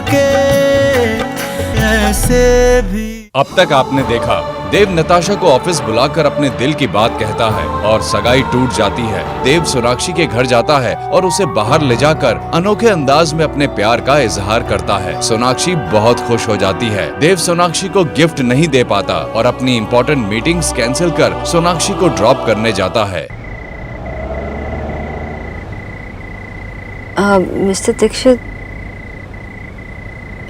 के ऐसे भी। अब तक आपने देखा देव नताशा को ऑफिस बुलाकर अपने दिल की बात कहता है और सगाई टूट जाती है। देव सोनाक्षी के घर जाता है और उसे बाहर ले जाकर अनोखे अंदाज में अपने प्यार का इजहार करता है। सोनाक्षी बहुत खुश हो जाती है। देव सोनाक्षी को गिफ्ट नहीं दे पाता और अपनी इम्पोर्टेंट मीटिंग्स कैंसिल कर सोनाक्षी को ड्रॉप करने जाता है। मिस्टर दीक्षित,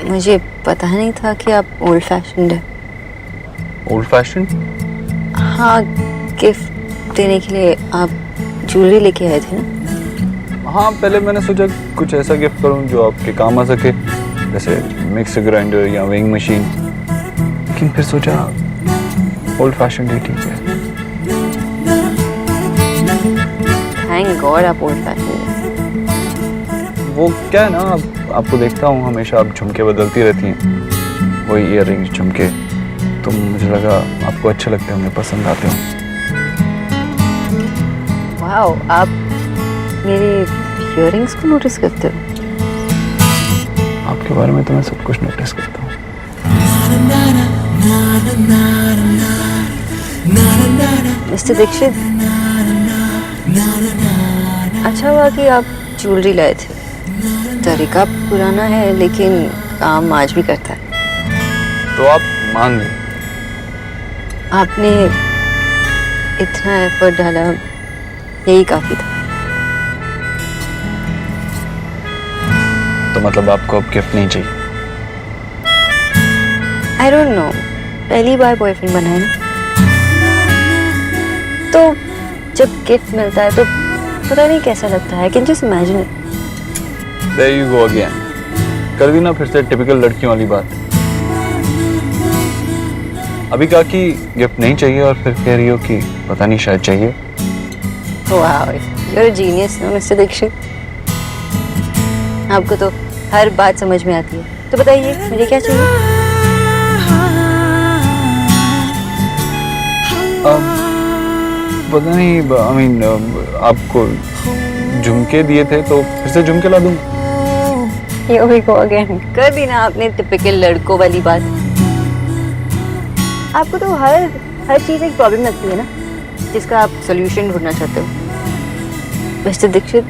मुझे पता नहीं था कि आप ओल्ड फैशन्ड है। Old fashion? हाँ, गिफ्ट देने के लिए आप ज्वेलरी लेके आए थे ना? हाँ, पहले मैंने सोचा कुछ ऐसा गिफ्ट करूं जो आपके काम आ सके, जैसे मिक्सर ग्राइंडर या वेइंग मशीन, लेकिन फिर सोचा ओल्ड फैशन ही ठीक है। थैंक गॉड आप ओल्ड फैशन्ड है। वो क्या है ना, आपको देखता हूँ हमेशा आप झुमके बदलती रहती हैं, वही ईयर रिंग्स झुमके, तो मुझे लगा आपको अच्छे लगते होंगे, पसंद आते होंगे। वाओ, आप मेरे इयररिंग्स को नोटिस करते हो? आपके बारे में तो मैं सब कुछ नोटिस करता हूँ। मिस्टर दीक्षित, अच्छा हुआ कि आप ज्वेलरी लाए थे। तरीका पुराना है लेकिन काम आज भी करता है। तो आप मान गए? आपने इतना एफर्ट डाला, यही काफी था। तो मतलब आपको अब गिफ्ट नहीं चाहिए? आई डोंट नो, पहली बार बॉयफ्रेंड बना है ना, तो जब गिफ्ट मिलता है तो पता नहीं कैसा लगता है। Can just imagine it. There you go again. कर दी ना फिर से टिपिकल लड़कियों वाली बात। अभी कहा कि गिफ्ट नहीं चाहिए और फिर कह रही हो कि पता नहीं शायद चाहिए। वाओ, you're a genius ना मिस्टर दीक्षित। आपको तो हर बात समझ में आती है। तो बताइए मुझे क्या चाहिए? पता नहीं, I mean, आपको झुमके दिए थे तो फिर से झुमके ला दूं। Here we go again। कर दी ना आपने टिपिकल लड़कों वाली बात। आपको तो हर चीज़ एक प्रॉब्लम लगती है ना, जिसका आप सोल्यूशन ढूंढना चाहते हो। मिस्टर दीक्षित,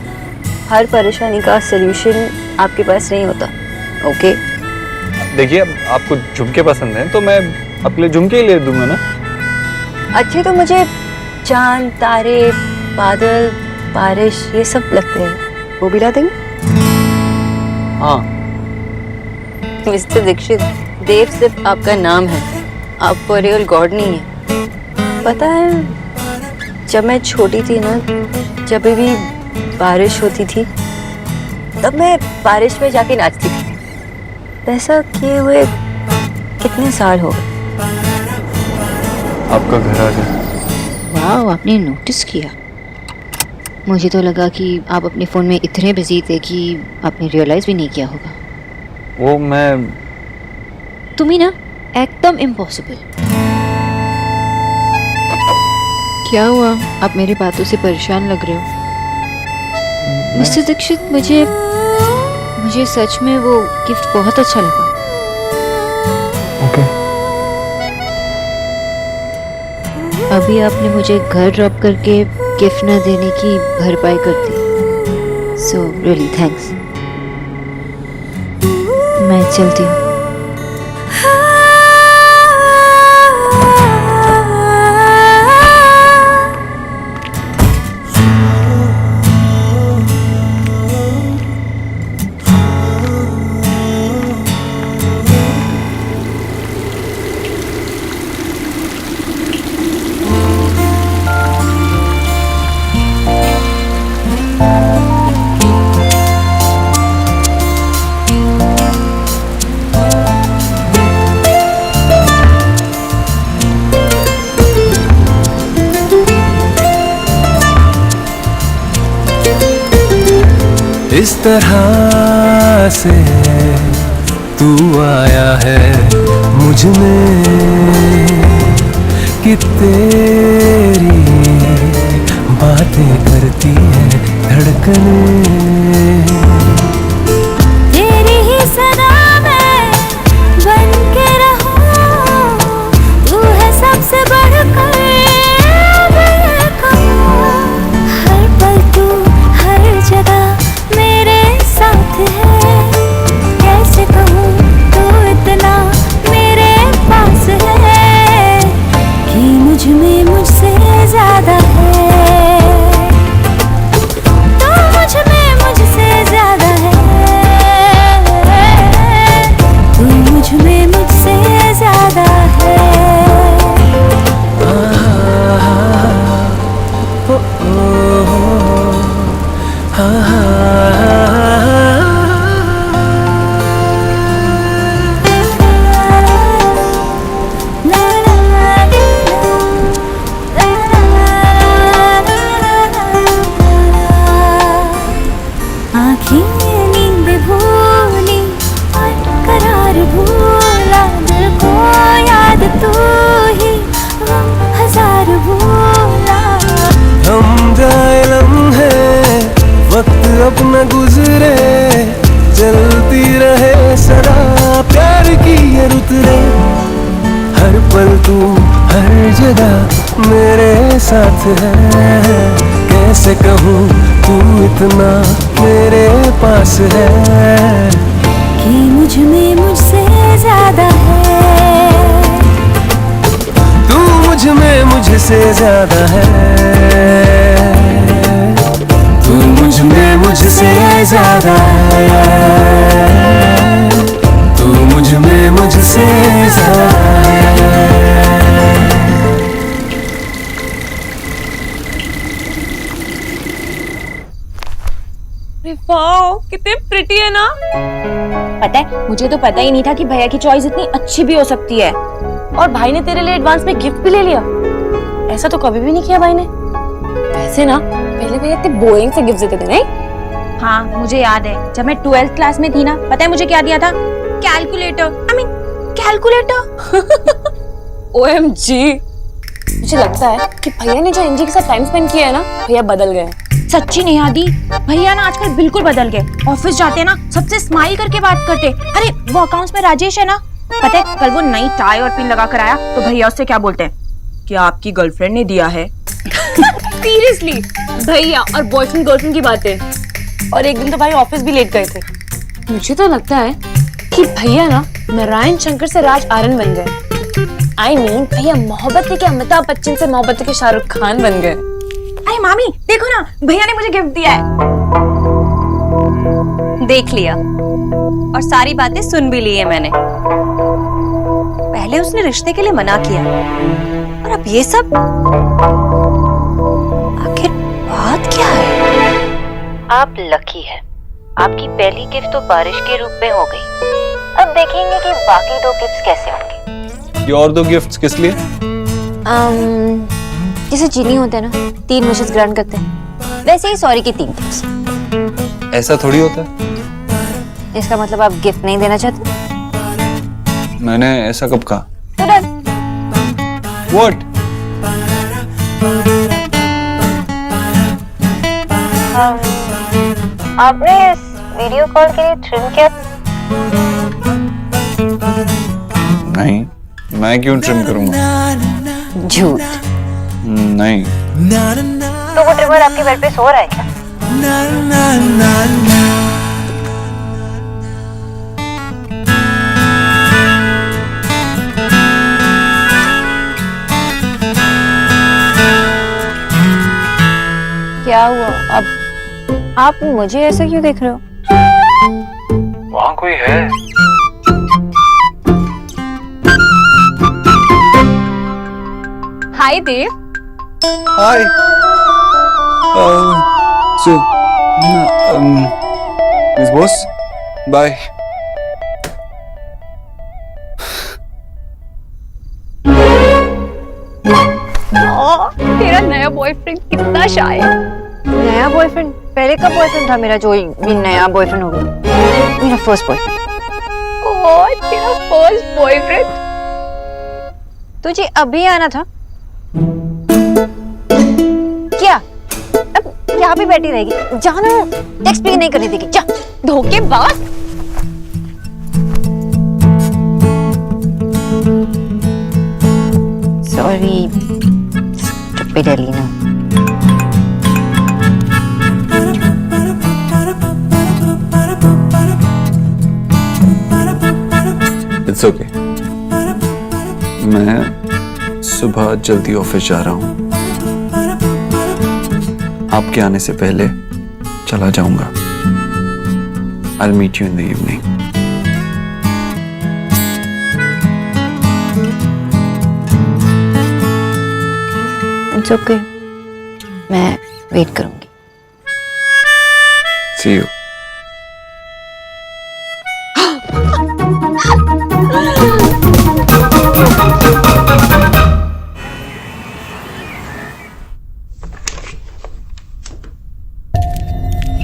हर परेशानी का सोल्यूशन आपके पास नहीं होता। ओके? देखिए, आपको झुमके पसंद हैं तो मैं आपके लिए झुमके ही ले दूंगा ना। अच्छे तो मुझे चांद, तारे, बादल, बारिश ये सब लगते हैं। वो भी ला देंगे? हाँ। मिस्टर दीक्षित, देव सिर्फ आपका नाम है, आप फॉर रियल गॉड नहीं है। पता है, जब मैं छोटी थी ना, जब भी बारिश होती थी तब मैं बारिश में जाके नाचती थी। ऐसा किए हुए कितने साल हो गए। आपका घर आ गया। वाह, आपने नोटिस किया। मुझे तो लगा कि आप अपने फ़ोन में इतने बिजी थे कि आपने रियलाइज़ भी नहीं किया होगा। वो मैं तुम ही ना, एकदम इम्पॉसिबल। क्या हुआ, आप मेरी बातों से परेशान लग रहे हो? मिस्टर दीक्षित, मुझे सच में वो गिफ्ट बहुत अच्छा लगा। ओके। अभी आपने मुझे घर ड्रॉप करके गिफ्ट न देने की भरपाई कर दी। So really thanks. मैं चलती हूँ। इस तरह से तू आया है मुझ में कि तेरी बातें करती है धड़कनें। तेरी ही सदा जगह मेरे साथ है, कैसे कहूँ तू इतना मेरे पास है कि मुझ में मुझसे ज्यादा है, तू मुझ में मुझसे ज्यादा है, तू मुझ में मुझसे ज्यादा है, तू मुझ में मुझसे ज्यादा है। वाओ, कितने प्रिटी है ना। पता है, मुझे तो पता ही नहीं था कि भैया की चॉइस इतनी अच्छी भी हो सकती है। और भाई ने तेरे लिए एडवांस में गिफ्ट भी ले लिया। ऐसा तो कभी भी नहीं किया भाई ने। वैसे ना, पहले भैया इतने बोरिंग से गिफ्ट देते थे नहीं? हाँ, मुझे याद है, जब मैं 12th क्लास में थी ना, पता है मुझे क्या दिया था? Calculator. I mean calculator. OMG। मुझे लगता है कि भैया ने जो एनजी के साथ टाइम स्पेंड किया है ना, भैया बदल गए। सच्ची नहीं आदि, भैया ना आजकल बिल्कुल बदल गए। ऑफिस जाते हैं ना, सबसे स्माइल करके बात करते। अरे वो अकाउंट्स में राजेश है ना, पता है कल वो नई टाई और पिन लगा कर आया तो भैया उससे क्या बोलते हैं? क्या आपकी गर्लफ्रेंड ने दिया है? सीरियसली, भैया और बॉयफ्रेंड गर्लफ्रेंड की बातें। और एक दिन तो भाई ऑफिस भी लेट गए थे। मुझे तो लगता है कि भैया ना नारायण शंकर से राज आर्यन बन गए। आई मीन भैया मोहब्बत के अमिताभ बच्चन से मोहब्बत के शाहरुख खान बन गए। अरे मामी देखो ना, भैया ने मुझे गिफ्ट दिया है। देख लिया और सारी बातें सुन भी ली है मैंने। पहले उसने रिश्ते के लिए मना किया और अब ये सब। आखिर बात क्या है? आप लकी हैं। आपकी पहली गिफ्ट तो बारिश के रूप में हो गई। अब देखेंगे कि बाकी 2 गिफ्ट्स कैसे होंगे। ये और 2 गिफ्ट्स किस लिए? जैसे चीनी होते हैं ना, 3 विशेस ग्रांट करते हैं, वैसे ही सॉरी की 3 गिफ्ट्स। ऐसा थोड़ी होता है। इसका मतलब आप गिफ्ट नहीं देना चाहते? मैंने ऐसा कब कहा? तो डन। What? आपने इस वीडियो कॉल के लिए ट्रिम किया? नहीं, मैं क्यों ट्रिम करूंगा? झूठ। नहीं। तो वो ट्रिमर आपके बेड पे सो रहा है क्या? क्या हुआ? अब आप मुझे ऐसे क्यों देख रहे हो? वहाँ कोई है? Hi Dev. Hi. Miss boss, bye. तेरा नया बॉयफ्रेंड कितना शाय है। नया बॉयफ्रेंड? पहले का बॉयफ्रेंड था मेरा, जो ये नया बॉयफ्रेंड हो गया। मेरा फर्स्ट बॉयफ्रेंड। ओह, तेरा फर्स्ट बॉयफ्रेंड? तुझे अभी आना था क्या? अब यहाँ पे बैठी रहेगी? जाना, टेक्स्ट भी नहीं करने देगी। जा। धोखेबाज। Sorry stupid Elina. It's okay. मैं सुबह जल्दी ऑफिस जा रहा हूँ। आपके आने से पहले चला जाऊंगा। I'll meet you in the evening. It's okay, मैं वेट करूंगी। See you.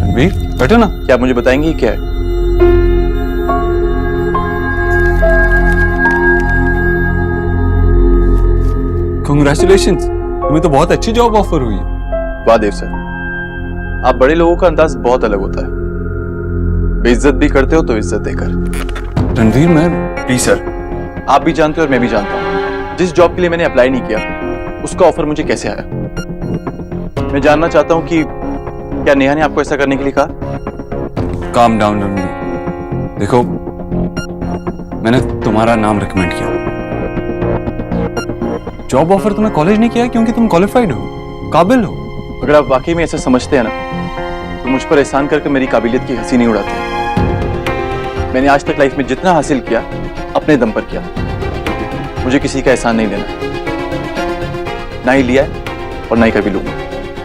रणवीर, बैठो ना। क्या आप मुझे बताएंगी क्या है? Congratulations, तुम्हें तो बहुत अच्छी जॉब ऑफर हुई है। वाह देव सर, आप बड़े लोगों का अंदाज बहुत अलग होता है। बेइज्जत भी करते हो तो इज्जत देकर। रणवीर, मैं प्लीज सर, आप भी जानते हो और मैं भी जानता हूँ, जिस जॉब के लिए मैंने अप्लाई नहीं किया उसका ऑफर मुझे कैसे आया? मैं जानना चाहता हूं कि क्या नेहा ने आपको ऐसा करने के लिए कहा? काम डाउन रणवीर, देखो मैंने तुम्हारा नाम रिकमेंड किया। जॉब ऑफर तुम्हें कॉलेज ने किया क्योंकि तुम क्वालिफाइड हो, काबिल हो। अगर आप वाकई में ऐसा समझते हैं ना, तो मुझ पर एहसान करके मेरी काबिलियत की हंसी नहीं उड़ाते। मैंने आज तक लाइफ में जितना हासिल किया अपने दम पर किया। मुझे किसी का एहसान नहीं लेना, ना ही लिया है और ना ही कभी लूंगा।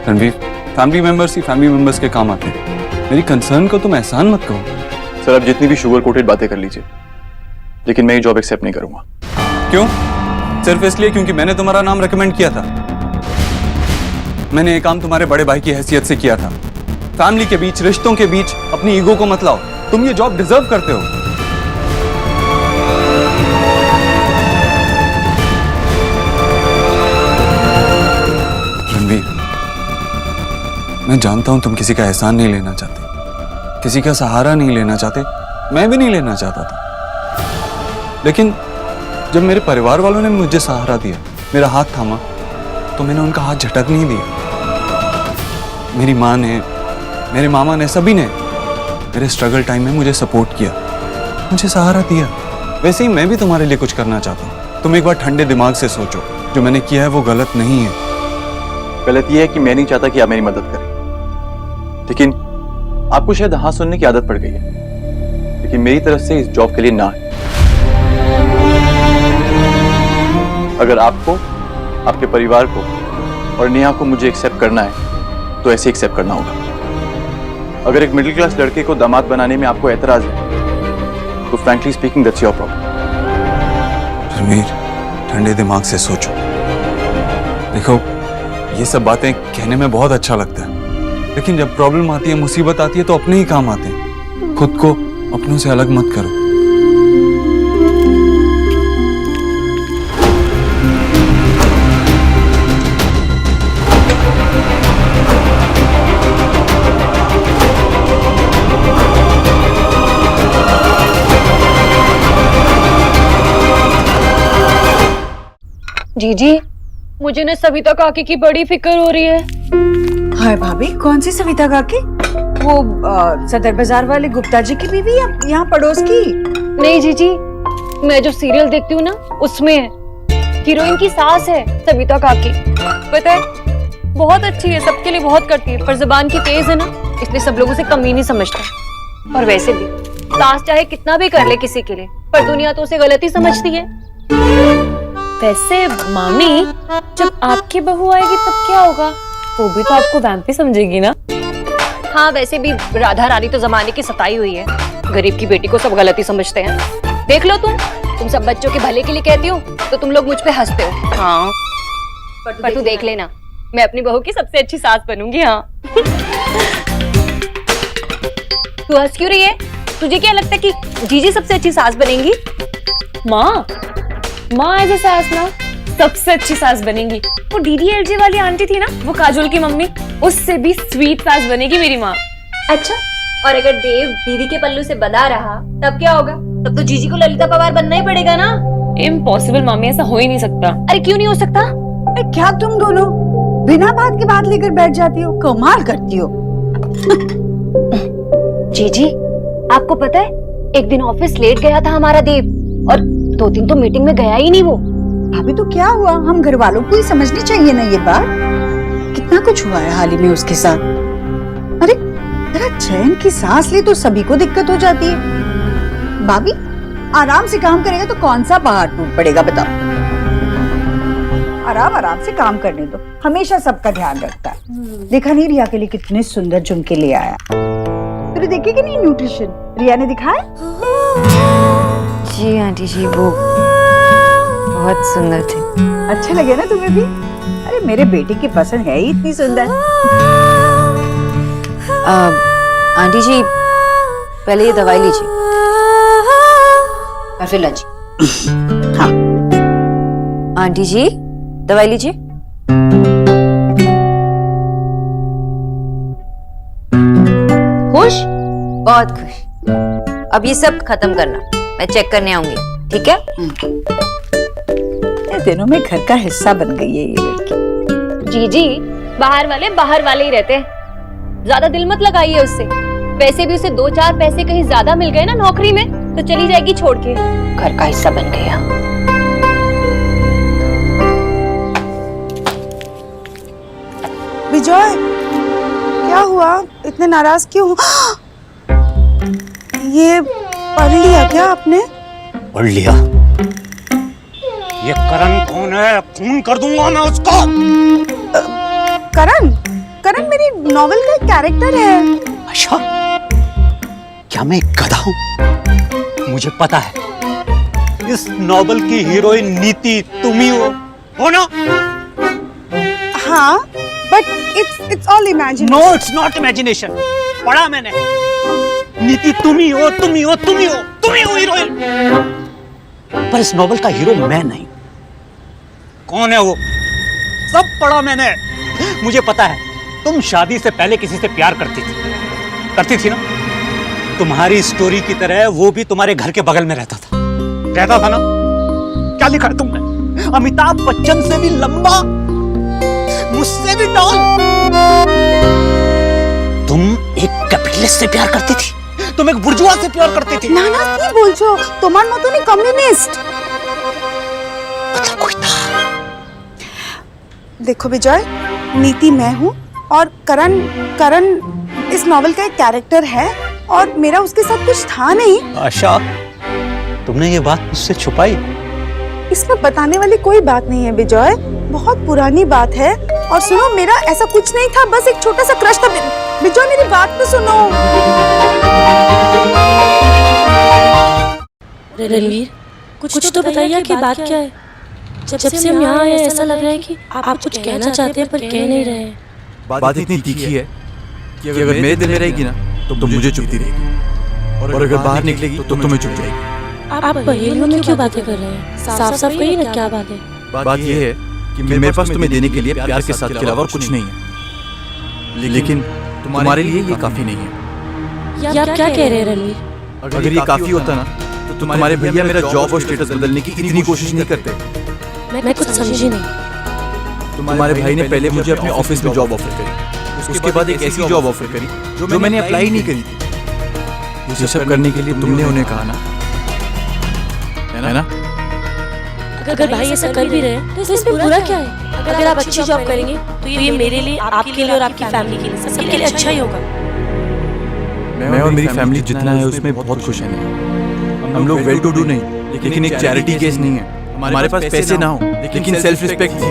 रणवीर, फैमिली मेंबर्स ही फैमिली मेंबर्स के काम आते हैं। मेरी कंसर्न को तुम एहसान मत कहो। सर, आप जितनी भी शुगर कोटेड बातें कर लीजिए, लेकिन मैं ये जॉब एक्सेप्ट नहीं करूंगा। क्यों? सिर्फ इसलिए क्योंकि मैंने तुम्हारा नाम रेकमेंड किया था। मैंने ये काम तुम्हारे बड़े भाई की हैसियत से किया था। फैमिली के बीच, रिश्तों के बीच अपनी ईगो को मत लाओ। तुम ये जॉब डिजर्व करते हो। रणवीर, मैं जानता हूं तुम किसी का एहसान नहीं लेना चाहते, किसी का सहारा नहीं लेना चाहते, मैं भी नहीं लेना चाहता था। लेकिन जब मेरे परिवार वालों ने मुझे सहारा दिया, मेरा हाथ थामा, तो मैंने उनका हाथ झटक नहीं दिया। मेरी माँ ने, मेरे मामा ने, सभी ने मेरे स्ट्रगल टाइम में मुझे सपोर्ट किया, मुझे सहारा दिया। वैसे ही मैं भी तुम्हारे लिए कुछ करना चाहता हूँ। तुम एक बार ठंडे दिमाग से सोचो, जो मैंने किया है वो गलत नहीं है। गलत यह है कि मैं नहीं चाहता कि आप मेरी मदद करें, लेकिन आपको शायद हाँ सुनने की आदत पड़ गई है। लेकिन मेरी तरफ से इस जॉब के लिए ना है। अगर आपको, आपके परिवार को और नेहा को मुझे एक्सेप्ट करना है, तो ऐसे एक्सेप्ट करना होगा। अगर एक मिडिल क्लास लड़के को दामाद बनाने में आपको एतराज है, तो frankly speaking that's your problem. Ranveer, ठंडे दिमाग से सोचो। देखो, ये सब बातें कहने में बहुत अच्छा लगता है, लेकिन जब प्रॉब्लम आती है, मुसीबत आती है, तो अपने ही काम आते हैं। खुद को अपनों से अलग मत करो। जीजी, मुझे ना सविता काकी की बड़ी फिक्र हो रही है। हाय भाभी, कौन सी सविता काकी? वो सदर बाजार वाले गुप्ता जी की बीवी या यहाँ पड़ोस की? नहीं जीजी, मैं जो सीरियल देखती हूँ ना, उसमें है। हीरोइन की सास है सविता काकी। पता है, बहुत अच्छी है, सबके लिए बहुत करती है, पर जुबान की तेज है ना, इसलिए सब लोगों से कम ही नहीं समझता। और वैसे भी सास चाहे कितना भी कर ले किसी के लिए, पर दुनिया तो उसे गलत ही समझती है। वैसे मामी, जब आपकी बहू आएगी तब क्या होगा? वो भी तो आपको वैम्प ही समझेगी ना। हाँ, वैसे भी राधा रानी तो जमाने की सताई हुई है। गरीब की बेटी को सब गलत ही समझते हैं। देख लो, तुम सब बच्चों के भले के लिए कहती हो, तो तुम लोग मुझ पे हंसते हो। हाँ, पर तू देख लेना, मैं अपनी बहू की सबसे अच्छी सास बनूंगी। हाँ। तू हंस क्यों रही है? तुझे क्या लगता है कि जीजी सबसे अच्छी सास बनेंगी? माँ एज ए सास ना सबसे अच्छी सास बनेगी। वो डीडीएलजे वाली आंटी थी ना, वो काजोल की मम्मी, उससे भी स्वीट सास बनेगी मेरी माँ। अच्छा, और अगर देव दीदी के पल्लू से बंधा रहा तब क्या होगा? तब तो जीजी को ललिता पवार बनना ही पड़ेगा ना। इम्पॉसिबल मामी, ऐसा हो ही नहीं सकता। अरे क्यों नहीं हो सकता? अरे क्या तुम दोनों बिना बात की बात लेकर बैठ जाती हो, कमाल करती हो। जीजी, आपको पता है, एक दिन ऑफिस लेट गया था हमारा देव, और 2 दिन तो मीटिंग में गया ही नहीं वो। भाभी तो क्या हुआ, हम घर वालों को ही समझनी चाहिए ना ये बात। कितना कुछ हुआ है हाल ही में उसके साथ। अरे जरा चैन की सांस ले तो सभी को दिक्कत हो जाती है। भाभी आराम से काम करेगा तो कौन सा पहाड़ टूट पड़ेगा, बताओ। आराम आराम से काम करने दो, हमेशा सबका ध्यान रखता है। देखा नहीं रिया के लिए कितने सुंदर झुमके ले आया। तुझे देखे कि नहीं न्यूट्रिशन रिया ने दिखाया? जी आंटी जी, वो बहुत सुंदर थे। अच्छे लगे ना तुम्हें भी? अरे मेरे बेटे की पसंद है ही इतनी सुंदर। आंटी जी, पहले ये दवाई लीजिए और फिर लंच। हाँ आंटी जी, दवाई लीजिए। खुश? बहुत खुश। अब ये सब खत्म करना, मैं चेक करने आऊंगी, ठीक है? दिनों में घर का हिस्सा बन गई है ये लड़की। जी जी, बाहर वाले ही रहते हैं, ज्यादा दिल मत लगाइए उससे। वैसे भी उसे 2-4 पैसे कहीं ज्यादा मिल गए ना नौकरी में तो चली जाएगी छोड़ के। घर का हिस्सा बन गया। विजय, क्या हुआ? इतने नाराज क्यों? ये पढ़ लिया क्या आपने? पढ़ लिया। ये करण कौन है? खून कर दूंगा मैं उसको। करण? करण मेरी नॉवेल का एक कैरेक्टर है। अच्छा, क्या मैं एक गधा हूँ? मुझे पता है इस नॉवेल की हीरोइन नीति तुम ही हो ना? हाँ, but it's all imagination. No, it's not imagination. पढ़ा मैंने। नीति तुम ही हो, तुम ही हो, तुम ही हो, तुम ही हो हीरोइन। पर इस नॉवेल का हीरो मैं नहीं। कौन है वो? सब पढ़ा मैंने। मुझे पता है तुम शादी से पहले किसी से प्यार करती थी ना? तुम्हारी स्टोरी की तरह वो भी तुम्हारे घर के बगल में रहता था ना? क्या लिखा है तुमने? अमिताभ बच्चन से भी लंबा, मुझसे भी टॉल। तुम एक कैपिटलिस्ट से प्यार करती थी, तुम एक बुर्जुआ से प्यार करती थी। ना ना, কি বলছো? তোমার মতনই কমিউনিস্ট। मतलब कोई था। देखो विजय, नीति मैं हूँ और करण इस नॉवेल का एक कैरेक्टर है और मेरा उसके साथ कुछ था नहीं। आशा, तुमने ये बात मुझसे छुपाई? इसमें बताने वाली कोई बात नहीं है विजय, बहुत पुरानी बात है। और सुनो, मेरा ऐसा कुछ नहीं था, बस एक छोटा सा क्रश था। विजय मेरी बात तो सुनो। रणवीर, कुछ तो बताइए कि बात क्या है? जब से हम यहाँ आए ऐसा लग रहा है कि आप कुछ कहना चाहते हैं पर कह नहीं रहे हैं। बात इतनी तीखी है कि अगर मेरे दिल में रहेगी ना तो मुझे चुभती रहेगी, और अगर बाहर निकलेगी तो तुम्हें चुभ जाएगी। आप पहेलियों में क्यों बातें कर रहे हैं? साफ साफ कहिए ना क्या बात है। बात यह है कि मेरे पास तुम्हें देने के लिए प्यार के साथ के अलावा और कुछ नहीं है, लेकिन तुम्हारे लिए ये काफी नहीं है। ये आप क्या कह रहे हैं रणवीर? अगर ये काफी होता ना तो तुम्हारे भैया मेरा जॉब और स्टेटस बदलने की इतनी कोशिश नहीं करते। मैं कुछ समझी नहीं। तुम्हारे भाई ने पहले मुझे अपने ऑफिस में जॉब ऑफर करी, उसके बाद एक ऐसी जॉब ऑफर करी जो मैंने अप्लाई नहीं करी थी। ये सब करने के लिए तुमने उन्हें कहा ना, है ना? अगर भाई ऐसा कर भी रहे तो इसमें बुरा क्या है? अगर आप अच्छी जॉब करेंगे तो ये मेरे लिए, आपके लिए और आपकी फैमिली के लिए, सबके लिए अच्छा ही होगा। मैं और मेरी फैमिली जितना है उसमें बहुत खुश हैं। हम लोग वेल टू डू नहीं, लेकिन एक चैरिटी केस नहीं है। हमारे पास पैसे ना हो लेकिन सेल्फ रिस्पेक्ट थी,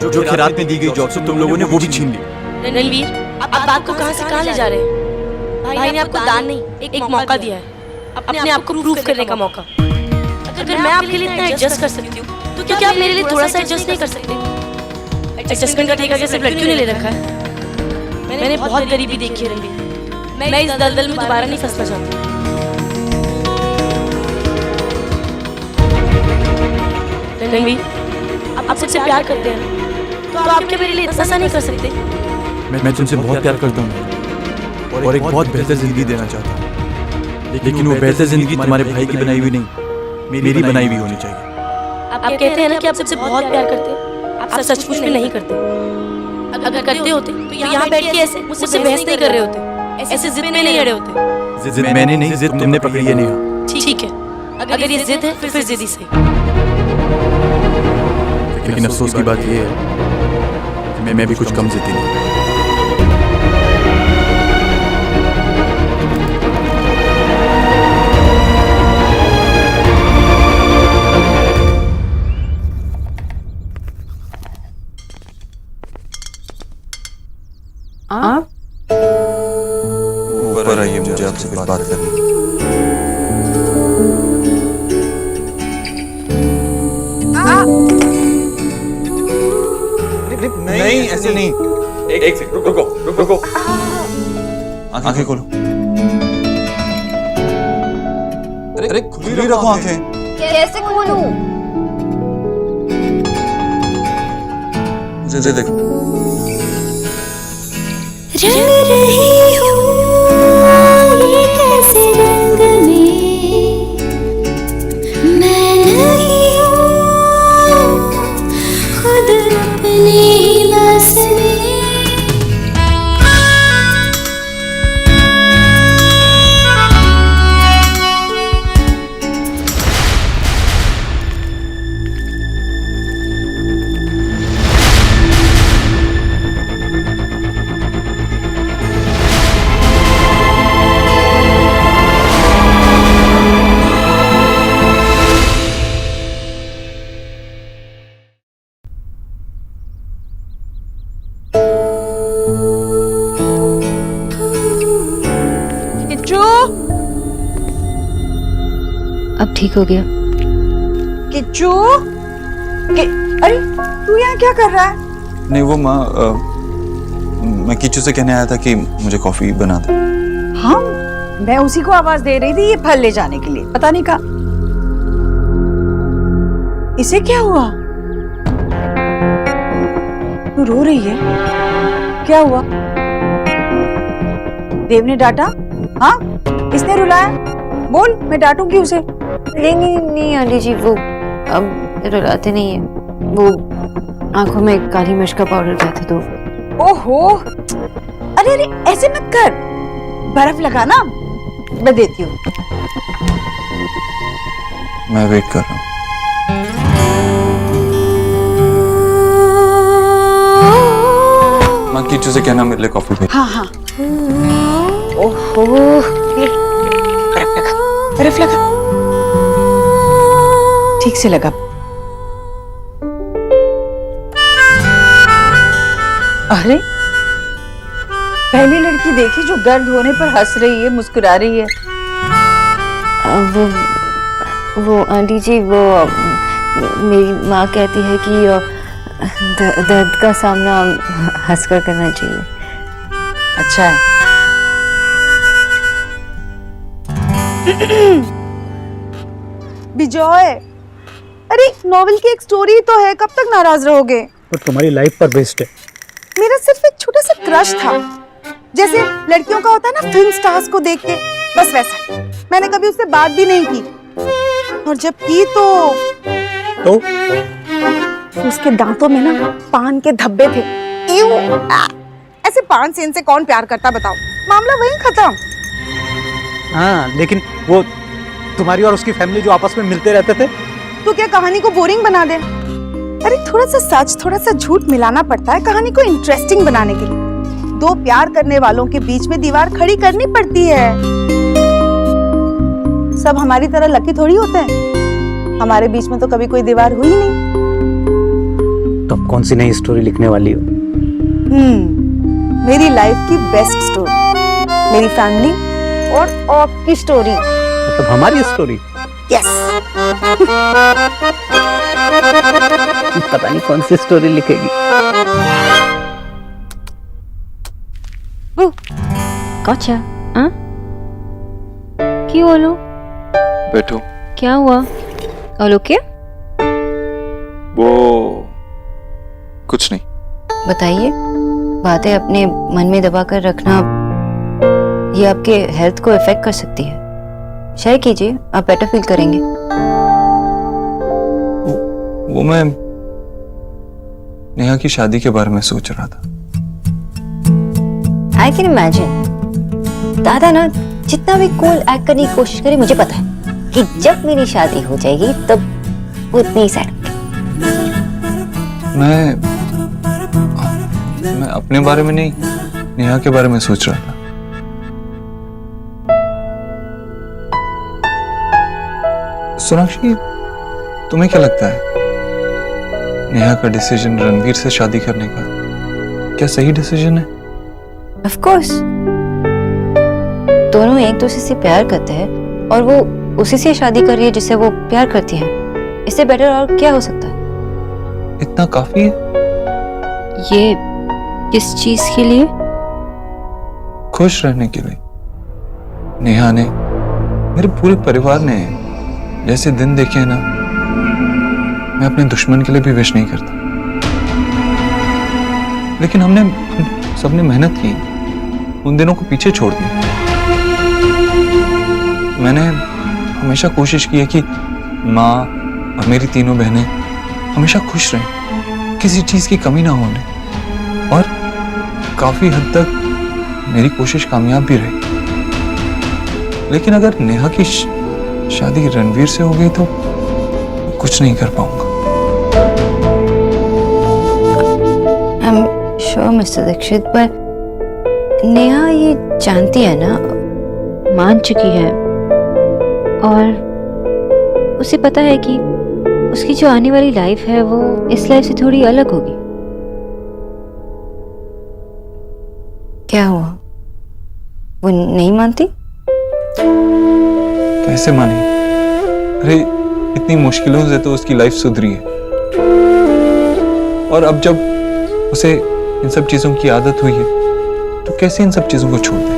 जो खैरात में दी गई जॉब से तुम लोगों ने वो भी छीन ली। रणवीर, आप बात को कहां से कहां ले जा रहे हैं? भाई ने आपको दान नहीं, एक मौका दिया है, अपने आप को प्रूव करने का मौका। अगर मैं आपके लिए इतना एडजस्ट कर सकती हूँ तो क्या आप मेरे लिए थोड़ा सा एडजस्ट नहीं कर सकते? एडजस्टमेंट का ठेका सिर्फ लड़कियों ने ले रखा है। मैंने बहुत गरीबी देखी है रणवीर, मैं इस दलदल में दोबारा नहीं फंसना चाहती। रणवीर, आप सबसे प्यार करते हैं तो आप क्या मेरे लिए इतना सा नहीं कर सकते? मैं तुमसे बहुत प्यार करता हूँ और एक बहुत बेहतर जिंदगी देना चाहता हूँ, लेकिन वो बेहतर जिंदगी तुम्हारे भाई की बनाई हुई नहीं, मेरी बनाई हुई होनी चाहिए। आप कहते हैं ना कि आप सबसे बहुत प्यार करते हैं, आप सचमुच में नहीं करते। अगर करते होते तो यहाँ बैठ के ऐसे मुझसे बहस नहीं कर रहे होते, ऐसे जिद में नहीं अड़े होते। जिद मैंने नहीं, जिद तुमने पकड़ी है नेहा। ठीक है, अगर ये जिद है फिर जिद ही सही। लेकिन अफसोस की बात ये है कि मैं भी कुछ कम जिद्दी नहीं। आप ऊपर आइए, मुझे आपसे कुछ बात करनी है। नहीं, ऐसे नहीं। एक सेकंड, रुको। आंखें खोलो। अरे खुली रखो आंखें। कैसे खोलूं? मुझे देखो। रंग रही हूँ ये कैसे रंग में मैं नहीं हूँ अब ठीक हो गया। किच्चू अरे तू यहाँ क्या कर रहा है? नहीं वो माँ मैं किच्चू से कहने आया था कि मुझे कॉफी बना दे। हाँ मैं उसी को आवाज दे रही थी ये फल ले जाने के लिए, पता नहीं कहा इसे क्या हुआ? तू रो रही है, क्या हुआ? देव ने डांटा? हाँ इसने रुलाया? बोल मैं डांटूंगी उसे। नहीं नहीं नहीं आंटी जी, वो अब रुलाते नहीं है, वो आंखों में काली मिर्च का पाउडर दिया था तो। ओहो अरे अरे ऐसे मत कर, बर्फ लगा ना, मैं देती हूँ। मैं वेट कर रहा हूँ। माँ किच्चू से कहना मेरे लिए कॉफी भेज। हाँ हाँ। ओहो ये बर्फ लगा, ठीक से लगा। अरे पहली लड़की देखी जो गर्द होने पर हंस रही है, मुस्कुरा रही है। वो आंटी जी, वो मेरी माँ कहती है कि दर्द का सामना हंसकर करना चाहिए। अच्छा है। बिजॉय, अरे नॉवेल की एक स्टोरी तो है, कब तक नाराज रहोगे? तो तुम्हारी लाइफ पर बेस्ड है। मेरा सिर्फ एक छोटा सा क्रश था, जैसे लड़कियों का होता है ना फिल्म स्टार्स को देख के, बस वैसा। मैंने कभी उससे बात भी नहीं की, और जब की तो उसके दांतों में ना पान के धब्बे थे। ऐसे पान सेन से कौन प्यार करता बताओ, मामला वहीं खत्म। हाँ लेकिन वो तुम्हारी और उसकी फैमिली जो आपस में मिलते रहते थे। तो क्या कहानी को बोरिंग बना दे? अरे थोड़ा सा सच थोड़ा सा झूठ मिलाना पड़ता है कहानी को इंटरेस्टिंग बनाने के लिए। दो प्यार करने वालों के बीच में दीवार खड़ी करनी पड़ती है। सब हमारी तरह लकी थोड़ी होते हैं, हमारे बीच में तो कभी कोई दीवार हुई नहीं। तो अब कौन सी नई स्टोरी लिखने वाली हो? मेरी लाइफ की बेस्ट स्टोरी, मेरी फैमिली और आपकी स्टोरी। मतलब हमारी स्टोरी? यस। पता नहीं कौन सी स्टोरी लिखेगी। गॉचा, हाँ? क्यों ओलो? बैठो। क्या हुआ? ओलो क्या? वो कुछ नहीं। बताइए, बातें अपने मन में दबा कर रखना ये आपके हेल्थ को इफेक्ट कर सकती है। शेयर कीजिए, आप बेटर फील करेंगे। वो मैं नेहा की शादी के बारे में सोच रहा था। I can imagine. दादा ना जितना भी कूल एक्ट करने की कोशिश करे, मुझे पता है कि जब मेरी शादी हो जाएगी तब उतनी सैड। मैं अपने बारे में नहीं, नेहा के बारे में सोच रहा था। सोनाक्षी, तुम्हें क्या लगता है नेहा का डिसीजन रणवीर से शादी करने का क्या सही डिसीजन है? ऑफ कोर्स, दोनों एक दूसरे से प्यार करते हैं और वो उसी से शादी कर रही है जिससे वो प्यार करती है। इससे बेटर और क्या हो सकता है? इतना काफी है। ये किस चीज के लिए? खुश रहने के लिए। नेहा ने, मेरे पूरे परिवार ने जैसे दिन देखे ना, मैं अपने दुश्मन के लिए भी विश नहीं करता। लेकिन हमने सबने मेहनत की, उन दिनों को पीछे छोड़ दिया। मैंने हमेशा कोशिश की है कि माँ और मेरी तीनों बहनें हमेशा खुश रहें, किसी चीज की कमी ना होने, और काफी हद तक मेरी कोशिश कामयाब भी रही। लेकिन अगर नेहा की शादी रणवीर से हो गई तो कुछ नहीं कर पाऊंगा। I'm sure, मिस्टर दीक्षित, पर नेहा ये जानती है ना, मान चुकी है, और उसे पता है कि उसकी जो आने वाली लाइफ है वो इस लाइफ से थोड़ी अलग होगी। क्या हुआ? वो नहीं मानती? कैसे माने? अरे इतनी मुश्किलों से तो उसकी लाइफ सुधरी है, और अब जब उसे इन सब चीजों की आदत हुई है तो कैसे इन सब चीजों को छोड़ दे?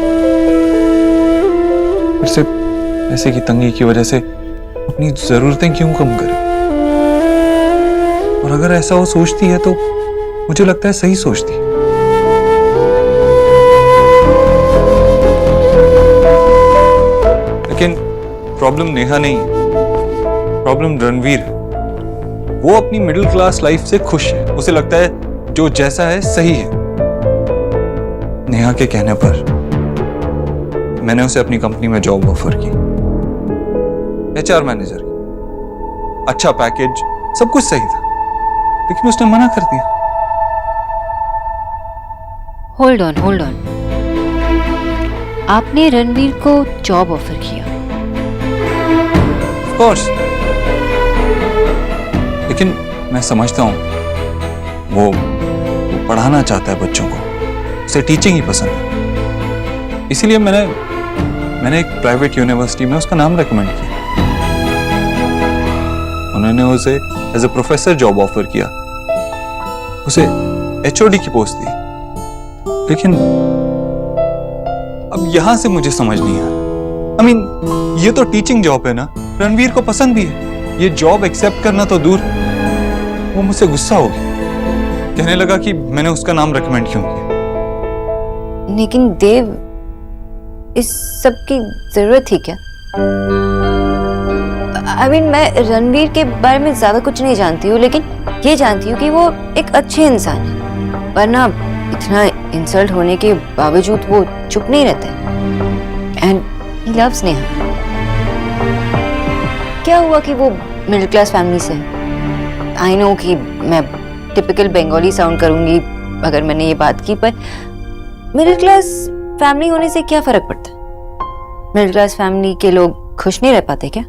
फिर से पैसे की तंगी की वजह से अपनी जरूरतें क्यों कम करे? और अगर ऐसा वो सोचती है तो मुझे लगता है सही सोचती है। लेकिन प्रॉब्लम नेहा नहीं है, प्रॉब्लम रणवीर है। वो अपनी मिडिल क्लास लाइफ से खुश है, उसे लगता है जो जैसा है सही है। नेहा के कहने पर मैंने उसे अपनी कंपनी में जॉब ऑफर की, HR मैनेजर की, अच्छा पैकेज, सब कुछ सही था, लेकिन उसने मना कर दिया। होल्ड ऑन, आपने रणवीर को जॉब ऑफर किया? ऑफ कोर्स, लेकिन मैं समझता हूं वो पढ़ाना चाहता है बच्चों को, उसे टीचिंग ही पसंद है, इसीलिए मैंने एक प्राइवेट यूनिवर्सिटी में उसका नाम रेकमेंड किया। उन्होंने उसे as a professor job offer किया, उसे HOD की पोस्ट दी, लेकिन अब यहां से मुझे समझ नहीं आ रहा। I mean, ये तो टीचिंग जॉब है ना, रणवीर को पसंद भी है। ये जॉब एक्सेप्ट करना तो दूर, वो मुझसे गुस्सा हो गया, कहने लगा कि मैंने उसका नाम रेकमेंड क्यों किया। लेकिन देव, इस सब की जरूरत थी क्या? I mean, मैं रणवीर के बारे में ज्यादा कुछ नहीं जानती हूँ, लेकिन ये जानती हूँ कि वो एक अच्छे इंसान है, वरना इतना इंसल्ट होने के बावजूद वो चुप नहीं रहते। And he loves Neha. क्या हुआ कि वो मिडिल क्लास फैमिली से है? आई नो कि मैं टिपिकल बंगाली साउंड करूंगी अगर मैंने ये बात की, पर मिडिल क्लास फैमिली होने से क्या फर्क पड़ता है? मिडिल क्लास फैमिली के लोग खुश नहीं रह पाते क्या?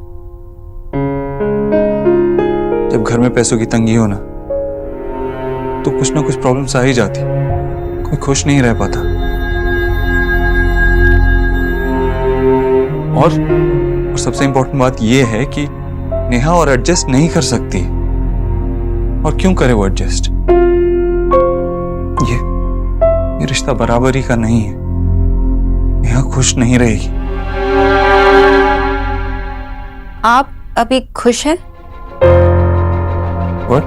जब घर में पैसों की तंगी हो ना, तो कुछ ना कुछ प्रॉब्लम्स आ ही जाती, कोई खुश नहीं रह पाता। और सबसे इंपॉर्टेंट बात यह है कि नेहा और एडजस्ट नहीं कर सकती, और क्यों करे वो एडजस्ट? ये रिश्ता बराबरी का नहीं है, नेहा खुश नहीं रहेगी। आप अभी खुश हैं? What?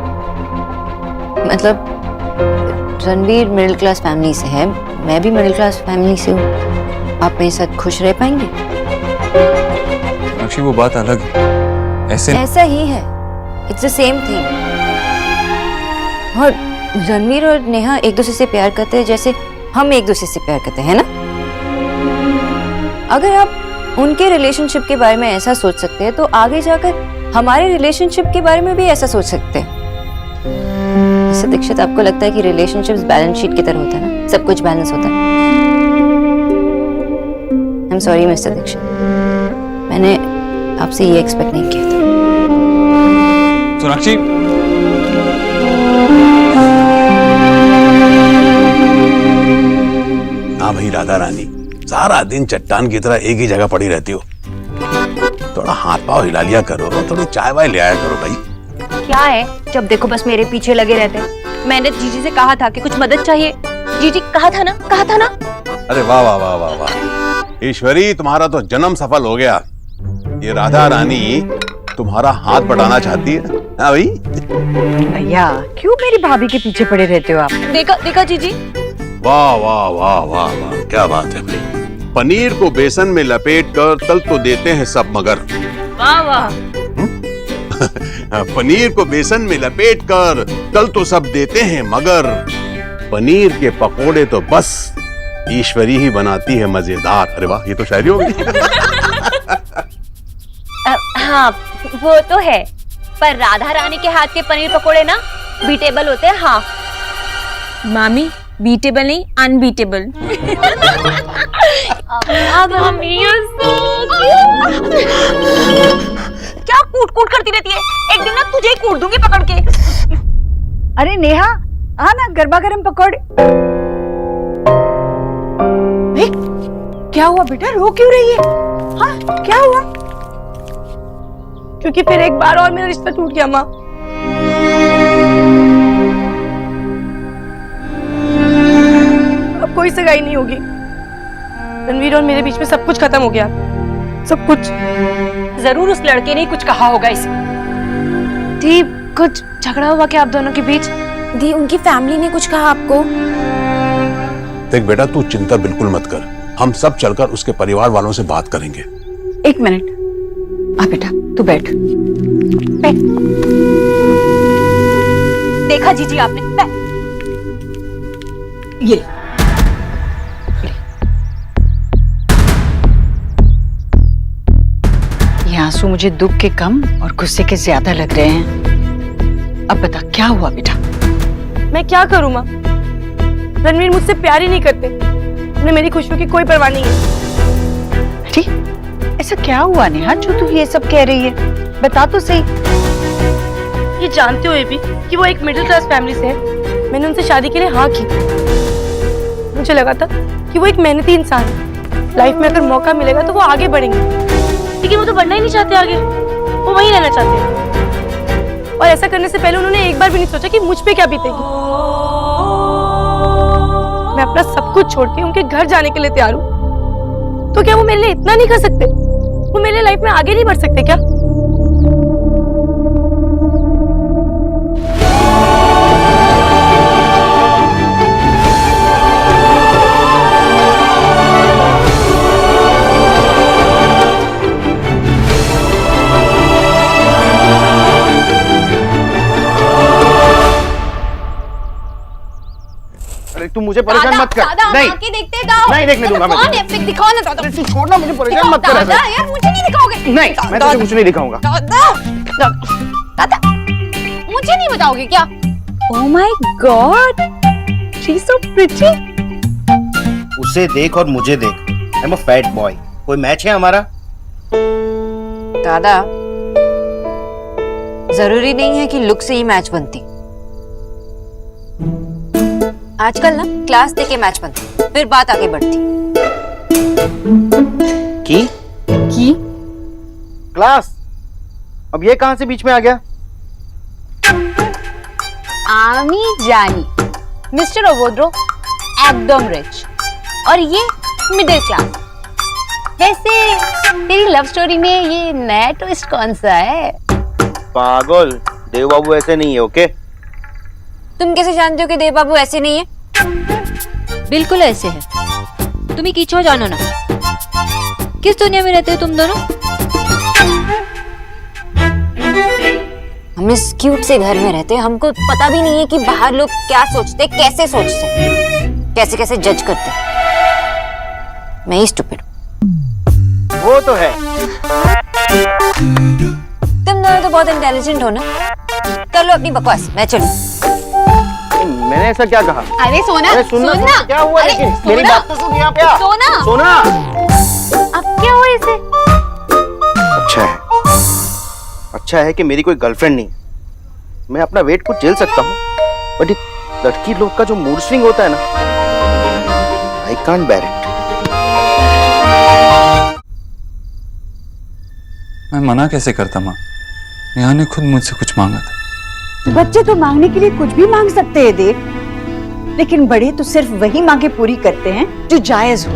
मतलब रणवीर मिडिल क्लास फैमिली से है, मैं भी मिडिल क्लास फैमिली से हूँ, आप मेरे साथ खुश रह पाएंगे? साक्षी, वो बात अलग है, ऐसा ही है, इट्स द सेम थिंग। और रणवीर और नेहा एक दूसरे से प्यार करते हैं जैसे हम एक दूसरे से प्यार करते हैं ना? अगर आप उनके रिलेशनशिप के बारे में ऐसा सोच सकते हैं तो आगे जाकर हमारे रिलेशनशिप के बारे में भी ऐसा सोच सकते हैं। जैसे दीक्षित, आपको लगता है कि रिलेशनशिप्स बैलेंस शीट की तरह होता है ना, सब कुछ बैलेंस होता है? I am sorry Mister Dikshit, मैंने आपसे ये एक्सपेक्ट नहीं किया था। सोनाक्षी, हाँ भाई राधा रानी, सारा दिन चट्टान की तरह एक ही जगह पड़ी रहती हो, थोड़ा हाथ पांव हिला लिया करो, थोड़ी चाय वाय ले आया करो भाई। क्या है, जब देखो बस मेरे पीछे लगे रहते हैं। मैंने जीजी से कहा था कि कुछ मदद चाहिए, जीजी कहा था ना। अरे वाह वाह वाह वाह वाह, ईश्वरी तुम्हारा तो जन्म सफल हो गया। ये राधा रानी तुम्हारा हाथ बढ़ाना चाहती है। हाँ भाई भैया, क्यों मेरी भाभी के पीछे पड़े रहते हो आप? देखा जीजी। वाह वाह वाह वाह वाह, क्या बात है भाई। पनीर को बेसन में लपेट कर तल तो देते हैं सब मगर। वाह वाह। पनीर को बेसन में लपेट कर तल तो सब देते हैं मगर पनीर के पकोड़े तो बस ईश्वरी ही बनाती है मजेदार। अरे वाह, ये तो शायरी हो गई। हाँ वो तो है, पर राधा रानी के हाथ के पनीर पकोड़े ना बीटेबल होते हैं। हाँ मामी, बीटेबल नहीं अनबीटेबल। क्या कूट कूट करती रहती है, एक दिन ना तुझे ही कूट दूंगी पकड़ के। अरे नेहा, आ ना गरबा गरम पकौड़े। क्या हुआ बेटा, रो क्यों रही है? हाँ क्या हुआ? क्योंकि फिर एक बार और मेरा रिश्ता टूट गया माँ। अब कोई सगाई नहीं होगी। रणवीर और मेरे बीच में सब कुछ खत्म हो गया, सब कुछ। जरूर उस लड़के ने कुछ कहा होगा इसे। दी, कुछ झगड़ा हुआ क्या आप दोनों के बीच? दी, उनकी फैमिली ने कुछ कहा आपको? देख बेटा, तू चिंता बिल्कुल मत कर, हम सब चलकर उसके परिवार वालों से बात करेंगे। एक मिनट, आ बेटा तू बैठ बैठ। देखा जीजी आपने? ये आंसू मुझे दुख के कम और गुस्से के ज्यादा लग रहे हैं। अब बता क्या हुआ बेटा? मैं क्या करूं माँ? रणवीर मुझसे प्यार ही नहीं करते, उन्हें मेरी खुशियों की कोई परवाह नहीं है। अरे ऐसा क्या हुआ नेहा जो तू ये सब कह रही है? बता तो सही। ये जानते हुए भी कि वो एक मिडिल क्लास फैमिली से है, मैंने उनसे शादी के लिए हाँ की। मुझे लगा था कि वो एक मेहनती इंसान है, लाइफ में अगर मौका मिलेगा तो वो आगे बढ़ेंगे, लेकिन वो तो बढ़ना ही नहीं चाहते आगे, वो वहीं रहना चाहते हैं। और ऐसा करने से पहले उन्होंने एक बार भी नहीं सोचा कि मुझ पे क्या बीतेगी। मैं अपना सब कुछ छोड़ के उनके घर जाने के लिए तैयार हूँ, तो क्या वो मेरे लिए इतना नहीं कर सकते? वो मेरे लाइफ में आगे नहीं बढ़ सकते क्या? तू मुझे परेशान मत कर। नहीं देखते जाओ। नहीं देखने दूंगा मैं। दिखाओ ना दादा। तू छोड़ना, मुझे परेशान मत कर। दादा यार, मुझे नहीं दिखाओगे? नहीं, मैं तुझे कुछ नहीं दिखाऊंगा। दादा, मुझे नहीं बताओगे क्या? Oh my God, she's so pretty. उसे देख और मुझे देख। I'm a fat boy. कोई मैच है हमारा? दादा, जरूरी नहीं है कि लुक से ही मैच बनती। आजकल ना क्लास देके मैच बनती, फिर बात आगे बढ़ती। की क्लास? अब ये कहां से बीच में आ गया? आमी जानी, मिस्टर ओवोद्रो एकदम रिच और ये मिडिल क्लास। वैसे तेरी लव स्टोरी में ये नया ट्विस्ट कौन सा है? पागल, देव बाबू ऐसे नहीं है। ओके, तुम कैसे जानते हो कि देव बाबू ऐसे नहीं है? बिल्कुल ऐसे है। तुम ही कीचो जानो ना, किस दुनिया में रहते हो तुम दोनों? हम इस क्यूट से घर में रहते हैं, हमको पता भी नहीं है कि बाहर लोग क्या सोचते, कैसे सोचते, कैसे कैसे जज करते। मैं ही स्टूपिड हूँ। वो तो है। तुम दोनों तो बहुत इंटेलिजेंट हो ना। कर लो अपनी बकवास, मैं चलूं। मैंने ऐसा क्या कहा? अरे सोना, अरे सुनना क्या हुआ? लेकिन मेरी बात तो सुन। यहाँ पे आ। सोना, अब क्या हुआ इसे? अच्छा है कि मेरी कोई गर्लफ्रेंड नहीं। मैं अपना वेट कुछ झेल सकता हूँ, बट एक लड़की लोग का जो मूड स्विंग होता है ना, आई कांट बेयर इट। मैं मना कैसे करता माँ? नेहा ने खुद मुझसे कुछ मांगा था। बच्चे तो मांगने के लिए कुछ भी मांग सकते हैं देव, लेकिन बड़े तो सिर्फ वही मांगे पूरी करते हैं जो जायज हो।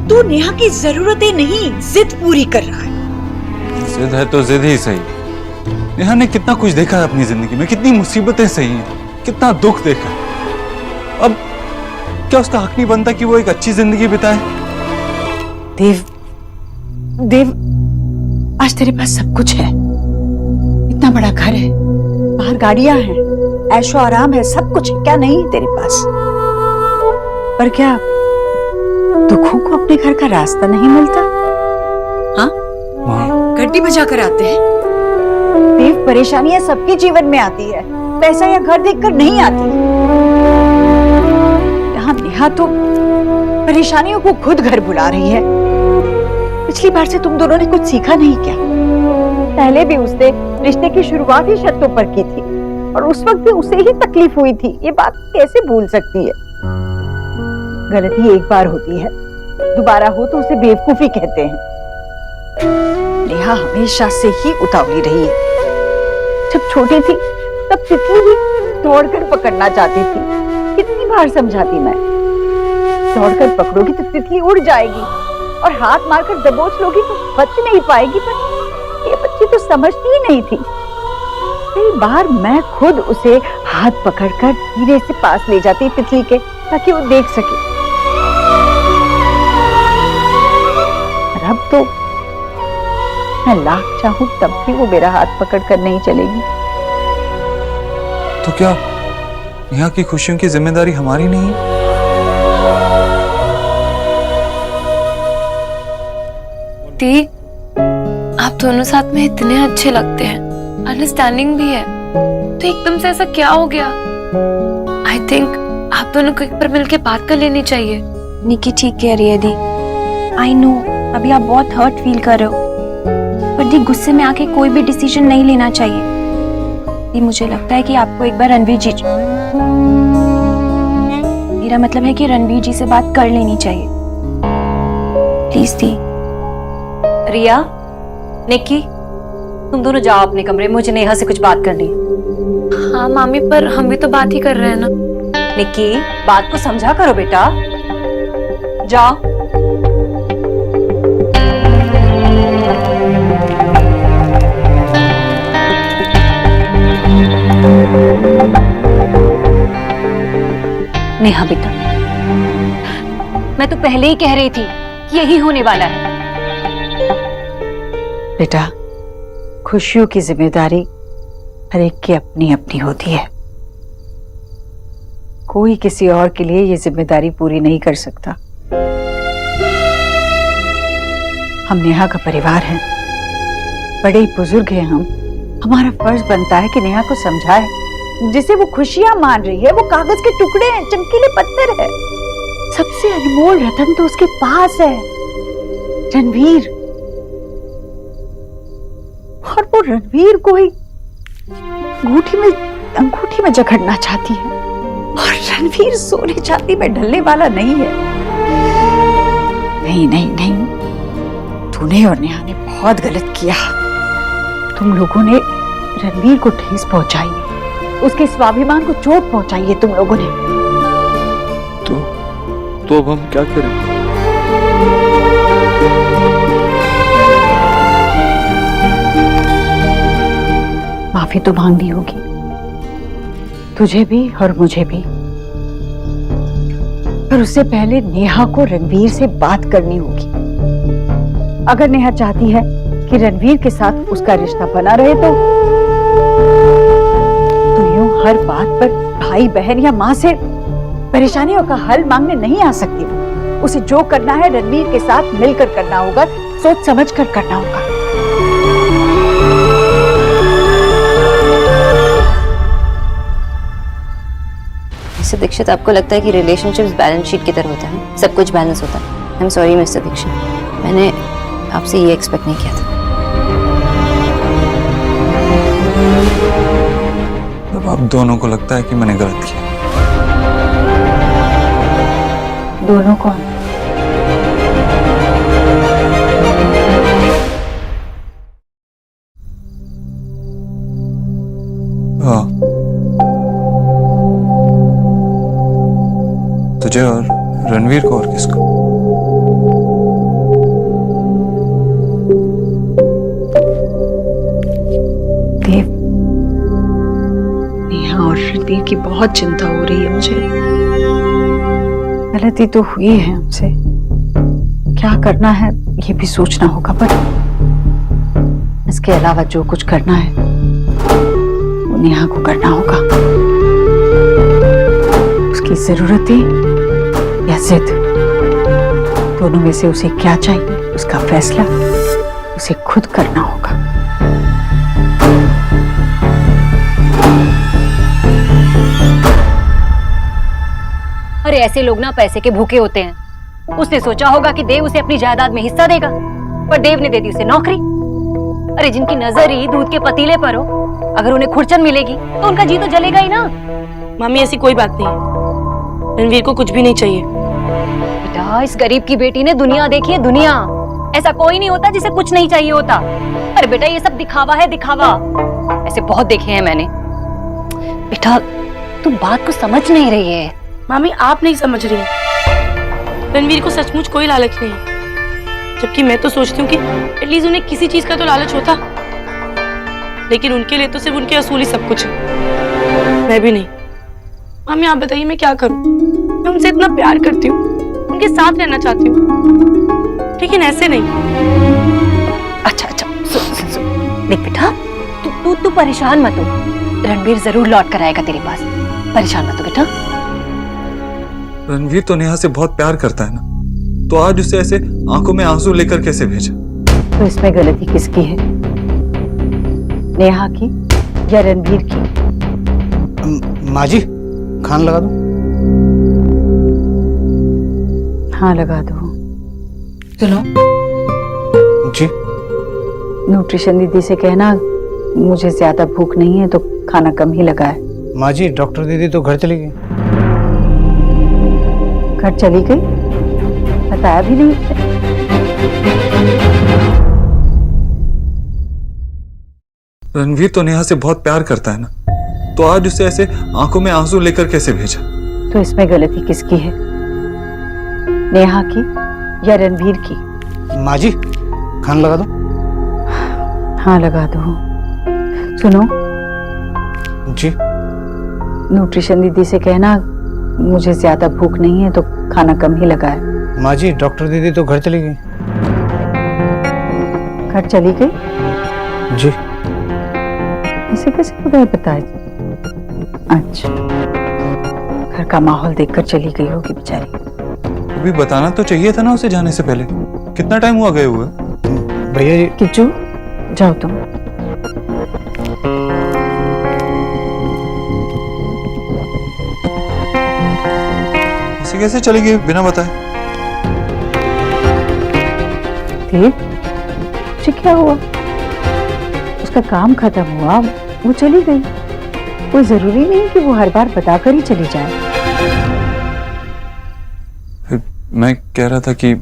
तू नेहा की जरूरतें नहीं, जिद पूरी कर रहा है। जिद है तो जिद ही सही। नेहा ने कितना कुछ देखा है अपनी जिंदगी में, कितनी मुसीबतें सही हैं, कितना दुख देखा। अब क्या उसका हक नहीं बनता कि वो एक अच्छी जिंदगी बिताए? देव, आज तेरे पास सब कुछ है, इतना बड़ा घर है, बाहर गाड़ियां हैं, ऐशो आराम है, सब कुछ है। क्या नहीं है तेरे पास? पर क्या दुखों को अपने घर का रास्ता नहीं मिलता? हाँ, घंटी बजा कर आते हैं। देव, परेशानियां सबके जीवन में आती है, पैसा या घर देखकर नहीं आती। यहाँ नेहा तो परेशानियों को खुद घर बुला रही है। पिछली बार से तुम दोनों ने कुछ सीखा नहीं क्या? पहले भी उसने रिश्ते की शुरुआत ही शर्तों पर की थी और उस वक्त भी उसे ही तकलीफ हुई थी। ये बात कैसे भूल सकती है? गलती एक बार होती है, दोबारा हो तो उसे बेवकूफी कहते हैं। नेहा हमेशा से ही उतावली रही है। जब छोटी थी तब तितली भी दौड़कर पकड़ना चाहती थी। कितनी बार समझाती मैं, दौड़कर पकड़ोगी तो तितली उड़ जाएगी और हाथ मारकर दबोच लोगी तो बच नहीं पाएगी। पर ये बच्ची तो समझती ही नहीं थी। कई बार मैं खुद उसे हाथ पकड़कर धीरे से पास ले जाती तितली के, ताकि वो देख सके। और अब तो मैं लाख चाहूं तब भी वो मेरा हाथ पकड़कर नहीं चलेगी। तो क्या नेहा की खुशियों की जिम्मेदारी हमारी नहीं है? दी, आप दोनों साथ में इतने अच्छे लगते हैं, अंडरस्टैंडिंग भी है, तो एकदम से ऐसा क्या हो गया? आई थिंक आप दोनों को एक बार मिलके बात कर लेनी चाहिए। निकी ठीक कह रही है दी। आई नो अभी आप बहुत हर्ट फील कर रहे हो, पर दी गुस्से में आके कोई भी डिसीजन नहीं लेना चाहिए। दी मुझे लगता है कि आपको एक बार रणवीर जी, मेरा मतलब है कि रणवीर जी से बात कर लेनी चाहिए। प्लीज दी। रिया, निक्की, तुम दोनों जाओ अपने कमरे में, मुझे नेहा से कुछ बात करनी है। हाँ मामी, पर हम भी तो बात ही कर रहे हैं ना। निक्की, बात को समझा करो बेटा, जाओ। नेहा बेटा, मैं तो पहले ही कह रही थी कि यही होने वाला है। बेटा, खुशियों की जिम्मेदारी हर एक की अपनी अपनी होती है। कोई किसी और के लिए ये जिम्मेदारी पूरी नहीं कर सकता। हम नेहा का परिवार हैं, बड़े बुजुर्ग हैं हम। हमारा फर्ज बनता है कि नेहा को समझाए। जिसे वो खुशियां मान रही है वो कागज के टुकड़े हैं, चमकीले पत्थर है। सबसे अनमोल रतन तो उसके पास है, रणवीर। और वो रणवीर को ही अंगूठी में जकड़ना चाहती है। और रणवीर सोने चांदी में ढलने वाला नहीं है। नहीं नहीं नहीं, तूने और नेहा ने बहुत गलत किया। तुम लोगों ने रणवीर को ठेस पहुंचाई है, उसके स्वाभिमान को चोट पहुंचाई है तुम लोगों ने। तो अब हम क्या करें? माफी तो मांगनी होगी, तुझे भी और मुझे भी। पर उससे पहले नेहा को रणवीर से बात करनी होगी। अगर नेहा चाहती है कि रणवीर के साथ उसका रिश्ता बना रहे तो यूं हर बात पर भाई बहन या माँ से परेशानियों का हल मांगने नहीं आ सकती। उसे जो करना है रणवीर के साथ मिलकर करना होगा, सोच समझ कर करना होगा। मिस्टर दीक्षित, आपको लगता है कि रिलेशनशिप्स बैलेंस शीट की तरह होता है, सब कुछ बैलेंस होता है? I am sorry Mister Dikshit, मैंने आपसे ये एक्सपेक्ट नहीं किया था। अब आप दोनों को लगता है कि मैंने गलत किया। दोनों कौन? हाँ, तुझे और रणवीर को, और किसको? देव, नेहा और रणवीर की बहुत चिंता हो रही है मुझे। गलती तो हुई है हमसे, क्या करना है ये भी सोचना होगा। पर इसके अलावा जो कुछ करना है वो नेहा को करना होगा। उसकी जरूरतें या जिद, दोनों में से उसे क्या चाहिए उसका फैसला उसे खुद करना होगा। अरे ऐसे लोग ना पैसे के भूखे होते हैं। उसने सोचा होगा कि देव उसे अपनी जायदाद में हिस्सा देगा, पर देव ने दे दी उसे नौकरी। अरे जिनकी नजर ही दूध के पतीले पर हो, अगर उन्हें खुरचन मिलेगी तो उनका जी तो जलेगा ही ना। मामी ऐसी कोई बात नहीं, रणवीर को कुछ भी नहीं चाहिए। बेटा, इस गरीब की बेटी ने दुनिया देखी है, दुनिया। ऐसा कोई नहीं होता जिसे कुछ नहीं चाहिए होता। अरे बेटा ये सब दिखावा है, दिखावा। ऐसे बहुत देखे हैं मैंने। बेटा तुम बात को समझ नहीं रही है। मामी आप नहीं समझ रही हैं। रणवीर को सचमुच कोई लालच नहीं है, जबकि मैं तो सोचती हूँ कि एटलीस्ट उन्हें किसी चीज का तो लालच होता, लेकिन उनके लिए तो सिर्फ उनके असूल ही सब कुछ है। मैं भी नहीं। मामी आप बताइए मैं क्या करूँ? मैं उनसे इतना प्यार करती हूँ, उनके साथ रहना चाहती हूँ, लेकिन ऐसे नहीं। अच्छा सुन देख बेटा, तू परेशान मत हो। रणवीर जरूर लौट कर आएगा तेरे पास, परेशान मत हो बेटा। रणवीर तो नेहा से बहुत प्यार करता है ना, तो आज उसे ऐसे आंखों में आंसू लेकर कैसे भेजा? तो इसमें गलती किसकी है, नेहा की या रणवीर की? माँ जी खान लगा दो। हाँ लगा दो। सुनो जी। न्यूट्रिशन दीदी से कहना मुझे ज्यादा भूख नहीं है तो खाना कम ही लगाए। माँ जी डॉक्टर दीदी तो घर चली गई। घर चली गई? बताया भी नहीं। रणवीर तो नेहा से बहुत प्यार करता है ना, तो आज उसे ऐसे आंखों में आंसू लेकर कैसे भेजा? तो इसमें गलती किसकी है, नेहा की या रणवीर की? माँ जी खान लगा दो। हाँ लगा दो। सुनो जी। न्यूट्रिशन दीदी से कहना मुझे ज्यादा भूख नहीं है तो खाना कम ही लगाए। माँ जी डॉक्टर दीदी तो घर चली गई। घर चली गई? जी। इसे कैसे बगैर बताए? अच्छा, घर का माहौल देखकर चली गई होगी बेचारी। अभी बताना तो चाहिए था ना उसे जाने से पहले। कितना टाइम हुआ गए हुए? भैया जी। किच्चू जाओ तुम। इसे कैसे चली गई बिना बताए? मुझे क्या हुआ? उसका काम खत्म हुआ, वो चली गई। कोई जरूरी नहीं कि वो हर बार बताकर ही चली जाए। मैं कह रहा था कि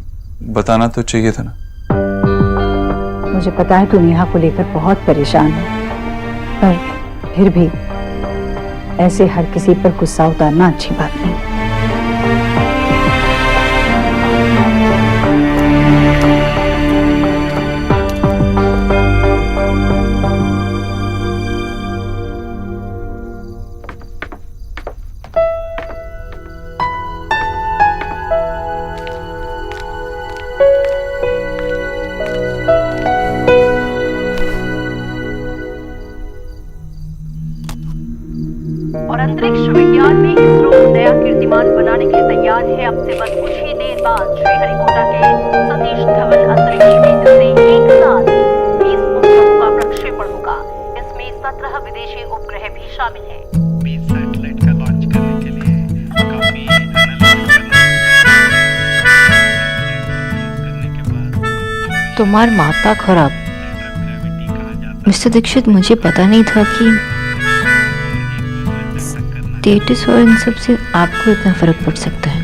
बताना तो चाहिए था ना। मुझे पता है तू नेहा को लेकर बहुत परेशान है, पर फिर भी ऐसे हर किसी पर गुस्सा उतारना अच्छी बात नहीं। और अंतरिक्ष विज्ञान में इसरो नया कीर्तिमान बनाने के लिए तैयार है। अब से बस कुछ ही देर बाद श्रीहरिकोटा के सतीश धवन अंतरिक्ष केंद्र से एक साथ 20 उपग्रहों का प्रक्षेपण होगा। इसमें 17 विदेशी उपग्रह भी शामिल हैं। 20 सैटेलाइट का लॉन्च करने के लिए काफी तुम्हार माता खराब। मिस्टर दीक्षित, मुझे पता नहीं था कि स्टेटस और इन सब से आपको इतना फर्क पड़ सकता है।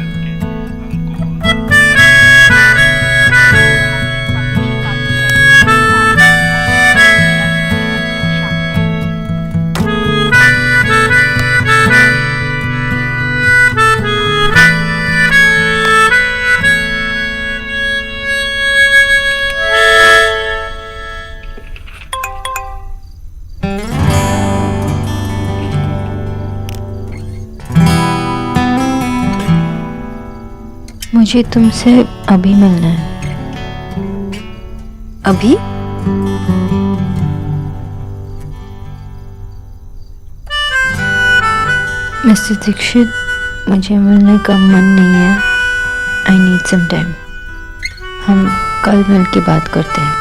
मुझे तुमसे अभी मिलना है। अभी? मिस्टर दीक्षित, मुझे मिलने का मन नहीं है। I need some time. हम कल मिल के बात करते हैं।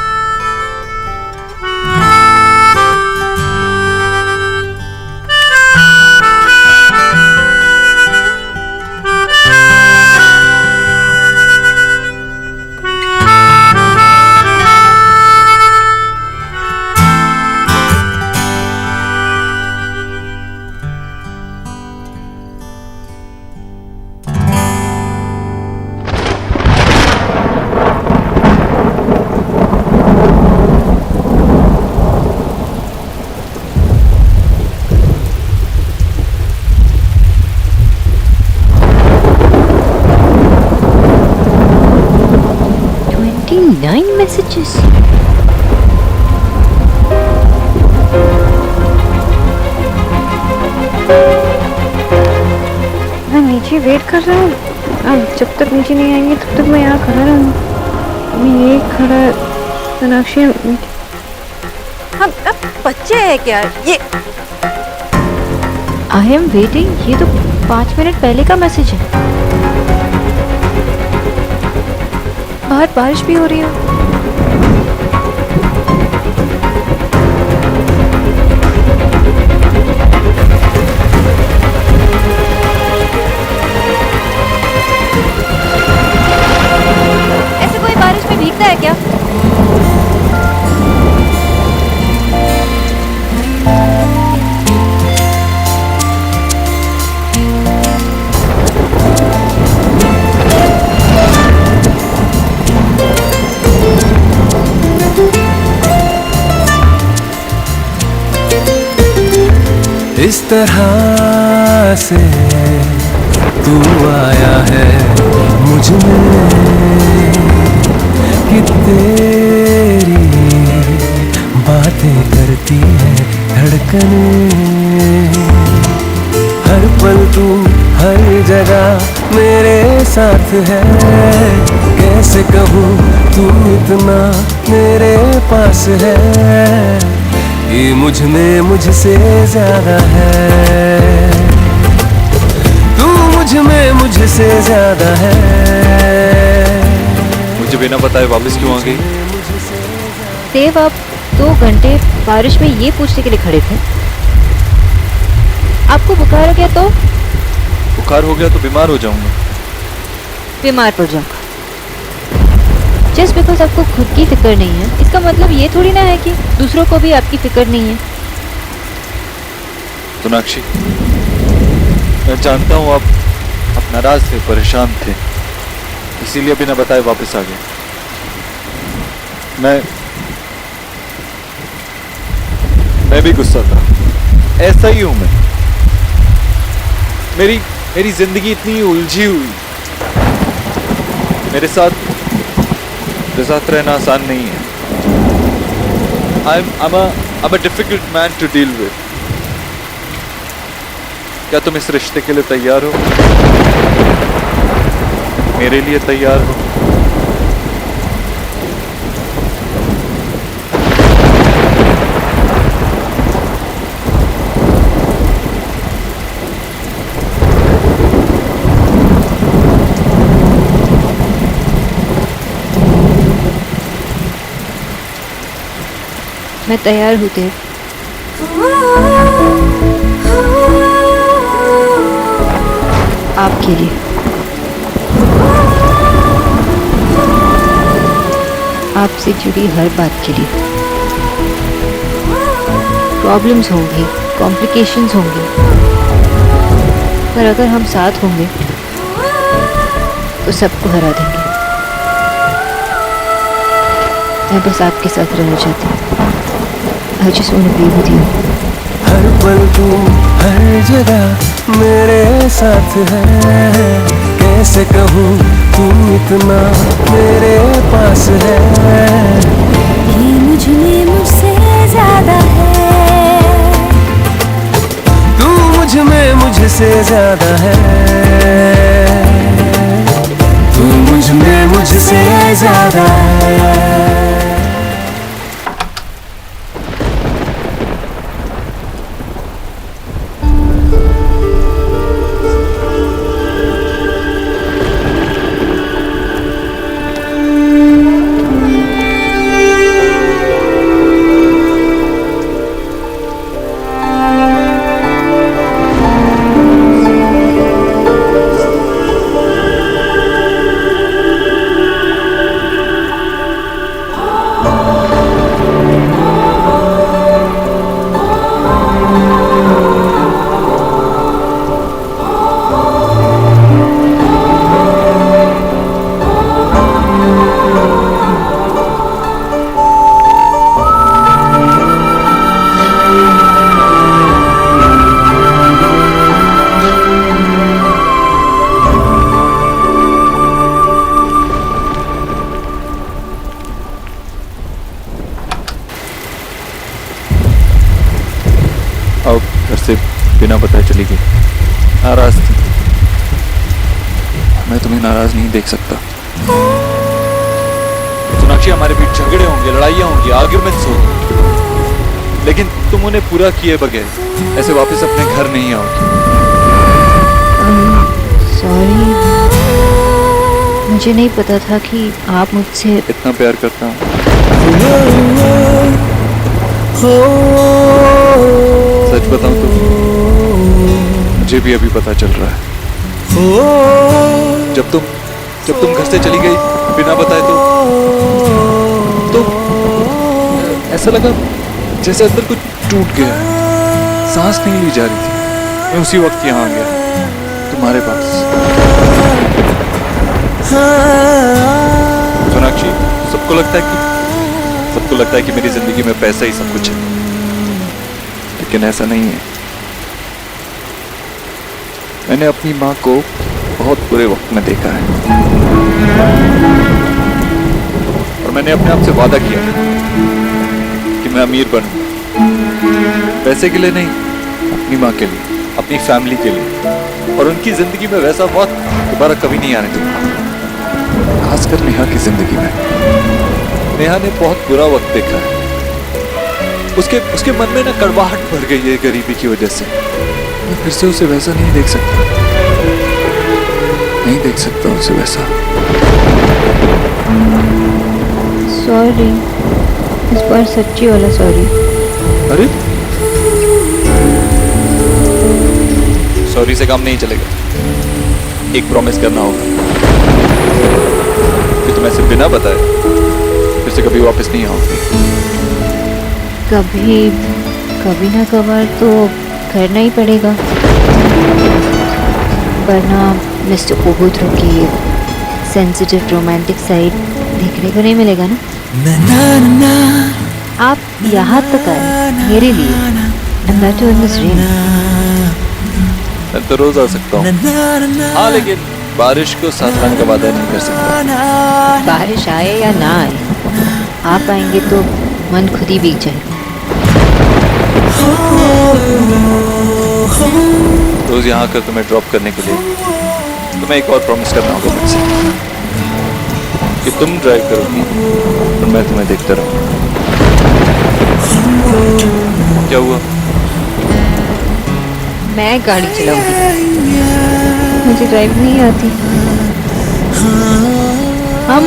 आपकी वेट कर रहा हूँ। अब जब तक नीचे नहीं आएंगे तब तक मैं यहाँ खड़ा रहूँगा। मैं ये खड़ा सोनाक्षी। अब बच्चे है क्या ये? आई एम वेटिंग, ये तो 5 मिनट पहले का मैसेज है। बाहर बारिश भी हो रही है। ऐसे कोई बारिश में भीगता है क्या? इस तरह से तू आया है मुझ में कि तेरी बातें करती है धड़कनें। हर पल तू हर जगह मेरे साथ है। कैसे कहूँ तू इतना मेरे पास है। ये मुझ में मुझसे ज्यादा है। तू मुझ में मुझसे ज्यादा है। मुझे बिना बताए वापस क्यों आ गई? देव, आप 2 घंटे बारिश में ये पूछने के लिए खड़े थे। आपको बुखार हो गया तो? बुखार हो गया तो बीमार हो जाऊंगा। बीमार पड़ जाऊंगा। जस्ट बिकॉज आपको खुद की फिक्र नहीं है इसका मतलब ये थोड़ी ना है कि दूसरों को भी आपकी फिक्र नहीं है। सोनाक्षी, मैं जानता हूँ आप नाराज थे, परेशान थे, इसीलिए बिना बताए वापस आ गए। मैं भी गुस्सा था, ऐसा ही हूं मैं। मेरी जिंदगी इतनी उलझी हुई, मेरे साथ रहना आसान नहीं है। I'm a difficult man to deal with. क्या तुम इस रिश्ते के लिए तैयार हो? मेरे लिए तैयार हो? मैं तैयार हूँ देव। आपके लिए। आपसे जुड़ी हर बात के लिए। प्रॉब्लम्स होंगी, कॉम्प्लिकेशंस होंगी, पर अगर हम साथ होंगे तो सबको हरा देंगे। मैं बस आपके साथ रहना चाहती हूँ। I just want to be with you. हर पल तू हर जगह मेरे साथ है। कैसे कहूँ तू इतना मेरे पास है। ये मुझ में मुझसे ज्यादा है। तू मुझ में मुझसे ज्यादा है। तू मुझ में मुझसे ज्यादा है। बिना बताए चली गई। नाराज थी, मैं तुम्हें नाराज नहीं देख सकता। सोनाक्षी, हमारे बीच झगड़े होंगे, लड़ाइयाँ होंगी, आर्ग्यूमेंट्स होंगे, लेकिन तुम उन्हें पूरा किए बगैर ऐसे वापस अपने घर नहीं आओगी। सॉरी, मुझे नहीं पता था कि आप मुझसे इतना प्यार करता हूँ। सच बताऊं तो मुझे भी अभी पता चल रहा है। जब तुम घर से चली गई बिना बताए तो ऐसा लगा जैसे अंदर कुछ टूट गया, सांस नहीं ली जा रही थी। मैं उसी वक्त यहाँ आ गया तुम्हारे पास। सोनाक्षी, सबको लगता है कि मेरी जिंदगी में पैसा ही सब कुछ है, लेकिन ऐसा नहीं है। मैंने अपनी माँ को बहुत बुरे वक्त में देखा है और मैंने अपने आप से वादा किया कि मैं अमीर बनूं, पैसे के लिए नहीं, अपनी माँ के लिए, अपनी फैमिली के लिए, और उनकी जिंदगी में वैसा वक्त दोबारा कभी नहीं आने दूंगा। खासकर नेहा की जिंदगी में। नेहा ने बहुत बुरा वक्त देखा है। उसके मन में ना कड़वाहट भर गई है गरीबी की वजह से। मैं फिर से उसे वैसा नहीं देख सकता उसे वैसा। सॉरी, इस बार सच्ची वाला सॉरी। अरे सॉरी से काम नहीं चलेगा, एक प्रॉमिस करना होगा कि तुम ऐसे बिना बताए फिर से कभी वापस नहीं आओगे। कभी ना कभार तो करना ही पड़ेगा, वरना मिस्टर कोहूद्र की सेंसिटिव रोमांटिक साइड देखने को नहीं मिलेगा ना। आप यहाँ तक आए मेरे लिए, and that too in this rain। मैं तो रोज आ सकता हूँ, हाँ, लेकिन बारिश को साथ लाने का वादा नहीं कर सकता। बारिश आए या ना आए, आप आएंगे तो मन खुद ही भीग जाएगा। रोज यहाँ आकर तुम्हें ड्रॉप करने के लिए तुम्हें एक और प्रॉमिस करना होगा मुझसे कि तुम ड्राइव करोगी और मैं तुम्हें देखता रहूँगा। क्या हुआ? मैं गाड़ी चलाऊंगी, मुझे ड्राइव नहीं आती। हम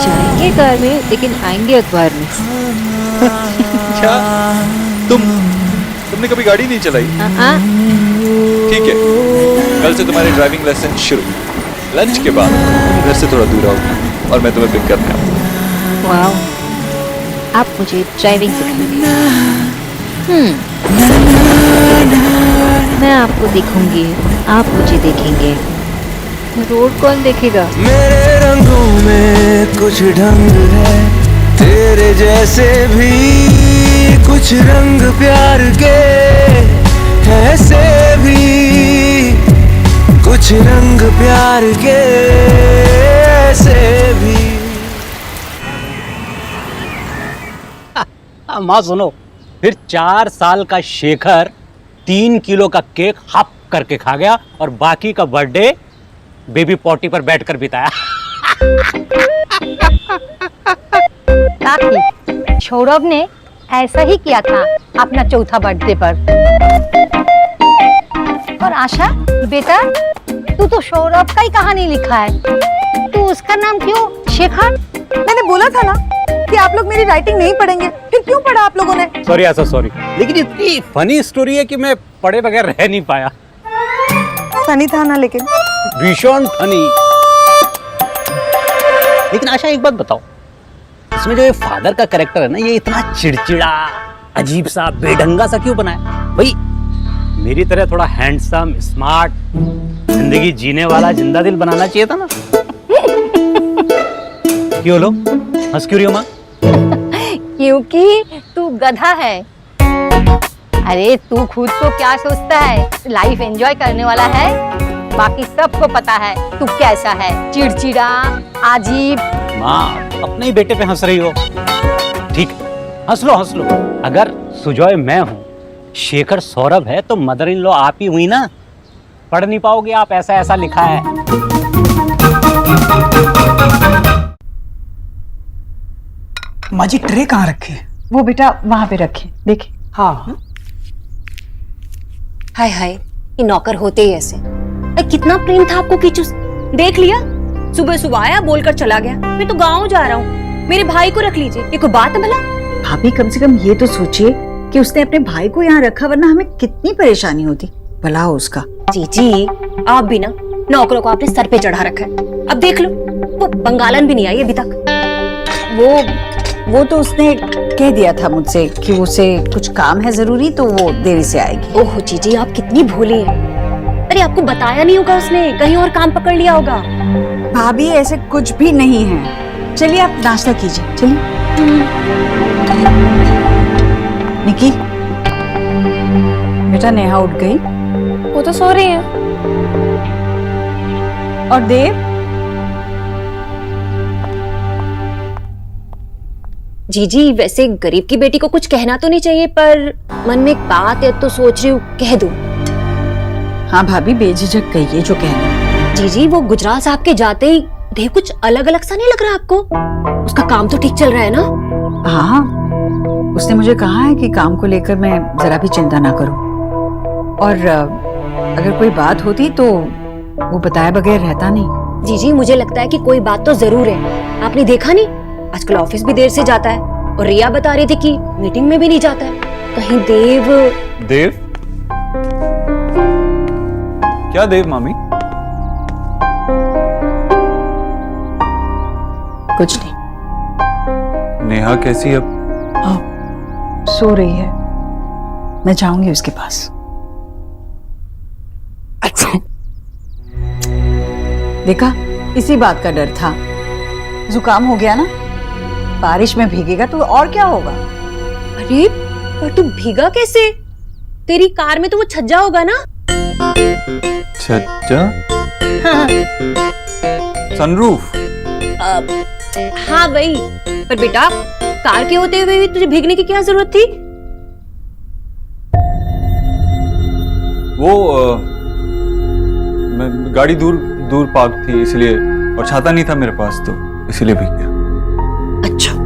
जाएंगे कार में, लेकिन आएंगे अखबार में। क्या तुमने कभी गाड़ी नहीं चलाई? ठीक है, कल से तुम्हारी ड्राइविंग लेसन शुरू। लंच के बाद घर से थोड़ा दूर आओगी और मैं तुम्हें पिक करने आऊंगा। वाओ, आप मुझे ड्राइविंग सिखाएंगे। मैं आपको देखूंगी, आप मुझे देखेंगे, रोड कौन देखेगा? मेरे रंगों में कुछ ढंग है, तेरे जैसे भी कुछ रंग प्यार के, ऐसे भी कुछ रंग प्यार के, ऐसे भी। माँ सुनो, फिर 4 साल का शेखर 3 किलो का केक हप करके खा गया और बाकी का बर्थडे बेबी पॉटी पर बैठकर बिताया। काकी, सौरभ ने ऐसा ही किया था अपना चौथा बर्थडे पर। और आशा बेटा, तू तो सौरभ का ही कहानी लिखा है, तू उसका नाम क्यों शेखर? मैंने बोला था ना कि आप लोग मेरी राइटिंग नहीं पढ़ेंगे, फिर क्यों पढ़ा आप लोगों ने? सॉरी आशा, सॉरी, लेकिन इतनी फनी स्टोरी है कि मैं पढ़े बगैर रह नहीं पाया। फनी था ना, लेकिन भीषण फनी। लेकिन आशा एक बात बताओ, इसमें जो ये फादर का कैरेक्टर है ना, ये इतना चिड़चिड़ा, अजीब सा, बेढंगा सा क्यों बना है? भाई मेरी तरह थोड़ा हैंडसम, स्मार्ट, जिंदगी जीने वाला जिंदा दिल बनाना चाहिए था ना। क्यों लो हंस क्यों रही हो माँ? क्योंकि तू गधा है। अरे तू खुद तो क्या सोचता है, लाइफ एंजॉय करने वाला है, बाकी सबको पता है तू कैसा है, चिड़चिड़ा, अजीब। माँ अपने ही बेटे पे हंस रही हो। ठीक है, हंस लो हंस लो। अगर सुजॉय मैं हूँ, शेखर सौरभ है, तो मदर इन लॉ आप ही हुई ना। पढ़ नहीं पाओगे आप, ऐसा ऐसा लिखा है। माँ जी ट्रे कहाँ रखी है? वो बेटा वहां पे रखे, देखे। हाँ हाय हाय, ये नौकर होते ही ऐसे। अरे कितना प्रेम था आपको कीचू से। देख लिया, सुबह सुबह आया बोलकर चला गया, मैं तो गाँव जा रहा हूँ, मेरे भाई को रख लीजिए। ये कोई बात है भला? भाभी कम से कम ये तो सोचिए कि उसने अपने भाई को यहाँ रखा, वरना हमें कितनी परेशानी होती। भला हो उसका। जी आप भी ना नौकरों को आपने सर पे चढ़ा रखा है। अब देख लो, वो बंगालन भी नहीं आई अभी तक। वो तो उसने कह दिया था मुझसे कि उसे कुछ काम है जरूरी, तो वो देरी से आएगी। ओह जीजी आप कितनी भोली हैं। अरे आपको बताया नहीं होगा उसने, कहीं और काम पकड़ लिया होगा। भाभी ऐसे कुछ भी नहीं है। चलिए आप नाश्ता कीजिए, चलिए। निकी, बेटा नेहा उठ गई? वो तो सो रही है। और देव? जीजी वैसे गरीब की बेटी को कुछ कहना तो नहीं चाहिए, पर मन में एक बात है तो सोच रही हूँ कह दूं। हाँ भाभी बेझिझक कहिए जो कहना। जीजी वो गुजराल साहब के जाते ही देव कुछ अलग अलग सा नहीं लग रहा आपको? उसका काम तो ठीक चल रहा है ना? हाँ, उसने मुझे कहा है कि काम को लेकर मैं जरा भी चिंता ना करूं, और अगर कोई बात होती तो वो बताए बगैर रहता नहीं। जीजी मुझे लगता है कि कोई बात तो जरूर है। आपने देखा नहीं, आजकल ऑफिस भी देर से जाता है, और रिया बता रही थी कि मीटिंग में भी नहीं जाता है। कहीं देव? क्या देव मामी? कुछ नहीं। नेहा कैसी अब? सो रही है, मैं जाऊंगी उसके पास। अच्छा देखा, इसी बात का डर था। जुकाम हो गया ना, बारिश में भीगेगा तो और क्या होगा। अरे पर तू भीगा कैसे? तेरी कार में तो वो छज्जा होगा ना? छज्जा? हाँ। सनरूफ? हाँ वही। पर बेटा कार के होते हुए भी तुझे भीगने की क्या जरूरत थी? वो मैं गाड़ी दूर पार्क थी इसलिए, और छाता नहीं था मेरे पास तो इसलिए भीग गया। अच्छा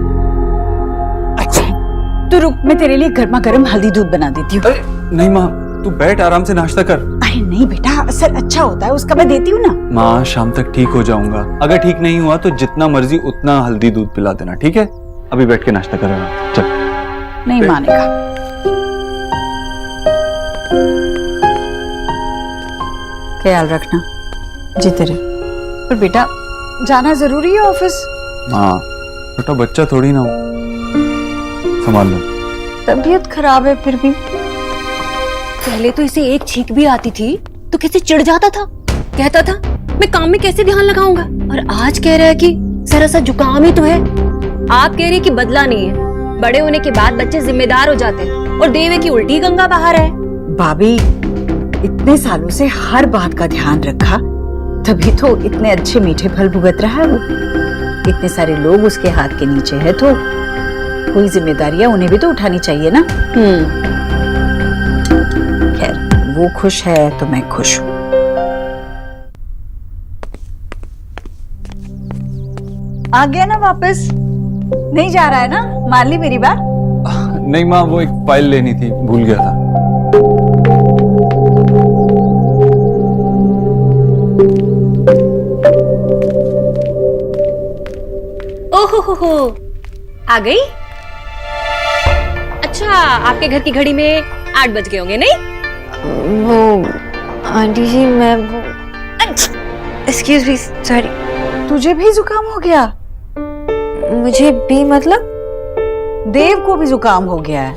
तो रुक, मैं तेरे लिए गर्मा गर्म हल्दी दूध बना देती हूँ। नहीं माँ, तू बैठ आराम से नाश्ता कर। अरे नहीं बेटा, असर अच्छा होता है उसका, मैं देती हूँ ना। माँ शाम तक ठीक हो जाऊंगा, अगर ठीक नहीं हुआ तो जितना मर्जी उतना हल्दी दूध पिला देना, ठीक है? अभी बैठ के नाश्ता करेगा, चल। नहीं मानेगा। ख्याल रखना, जीते रहे। पर बेटा जाना जरूरी है ऑफिस। हाँ, छोटा बच्चा थोड़ी ना हो, संभाल लो। तबीयत खराब है फिर भी। पहले तो इसे एक छींक भी आती थी तो कैसे चिढ़ जाता था, कहता था मैं काम में कैसे ध्यान लगाऊंगा, और आज कह रहा है कि जरा सा जुकाम ही तो है। आप कह रही कि बदला नहीं है, बड़े होने के बाद बच्चे जिम्मेदार हो जाते हैं, और देवे की उल्टी गंगा बाहर है। भाभी इतने सालों से हर बात का ध्यान रखा, तभी तो इतने अच्छे मीठे फल भुगत रहा है वो। इतने सारे लोग उसके हाथ के नीचे है, तो कोई जिम्मेदारियां उन्हें भी तो उठानी चाहिए ना। खैर वो खुश है तो मैं खुश हूँ। आ गया ना वापस? नहीं जा रहा है ना? मान ली मेरी बात? नहीं माँ, वो एक फाइल लेनी थी, भूल गया था। ओहो आ गई? अच्छा आपके घर की घड़ी में 8 बज गए होंगे नहीं? वो आंटी जी मैं वो एक्सक्यूज मी, सॉरी। तुझे भी जुकाम हो गया? मुझे भी मतलब? देव को भी जुकाम हो गया है।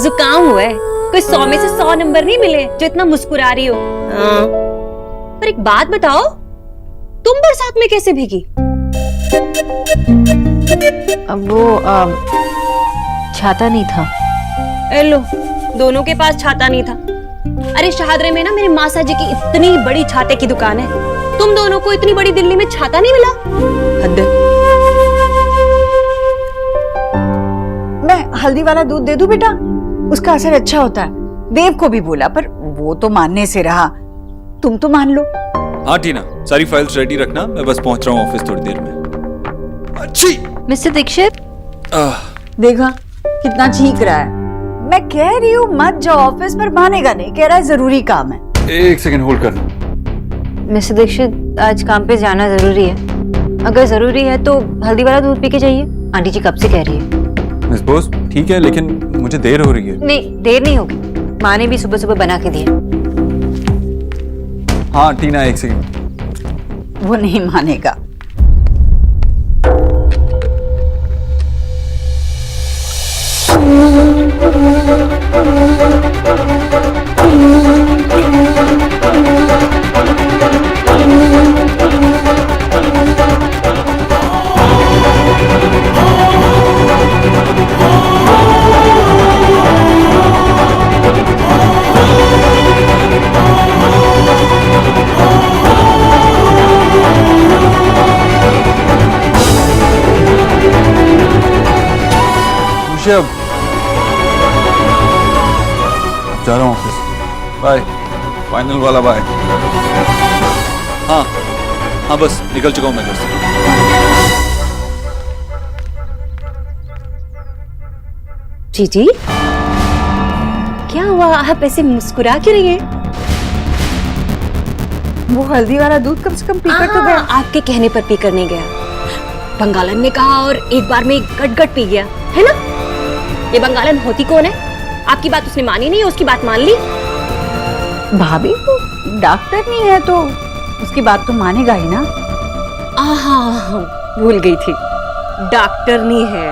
जुकाम हुआ है, कोई 100 में से 100 नंबर नहीं मिले जो इतना मुस्कुरा रही हो। हाँ। पर एक बात बताओ, तुम बरसात में कैसे भीगी? अब वो छाता नहीं था। ए लो, दोनों के पास छाता नहीं था। अरे शाहदरे में ना मेरे मासा जी की इतनी बड़ी छाते की दुकान है, तुम दोनों को इतनी बड़ी दिल्ली में छाता नहीं मिला? हद। मैं हल्दी वाला दूध दे दूं बेटा? उसका असर अच्छा होता है। देव को भी बोला पर वो तो मानने से रहा। तुम तो मान लो। हाँ टीना, सारी फाइल्स रेडी रखना, मैं बस पहुंच रहा हूँ ऑफिस थोड़ी देर में। अच्छी। मिस्टर दीक्षित, देखा कितना चीख रहा है। मैं कह रही हूँ मत जाओ ऑफिस, पर मानेगा नहीं, कह रहा है जरूरी काम है। एक सेकंड होल्ड करना। मिस्टर दीक्षित, आज काम पे जाना जरूरी है। अगर जरूरी है तो हल्दी वाला दूध पी के जाइए, आंटी जी कब से कह रही है। मिस बोस ठीक है, लेकिन मुझे देर हो रही है। नहीं, देर नहीं होगी, माँ ने भी सुबह सुबह बना के दिया। हाँ टीना, एक सेकंड। वो नहीं मानेगा। अब जा रहा हूँ ऑफिस। बाय, फाइनल वाला बाय। हाँ हाँ, बस निकल चुका हूँ मैं घर से। जीजी, क्या हुआ, आप ऐसे मुस्कुरा क्यों रही हैं? वो हल्दी वाला दूध कम से कम पीकर तो गया। आपके कहने पर पीकर नहीं गया, बंगालन ने कहा और एक बार में गट पी गया, है ना? ये बंगालन होती कौन है? आपकी बात उसने मानी नहीं, उसकी बात मान ली। भाभी वो डॉक्टर नहीं है तो उसकी बात तो मानेगा ही ना। भूल गई थी, डॉक्टर नहीं है।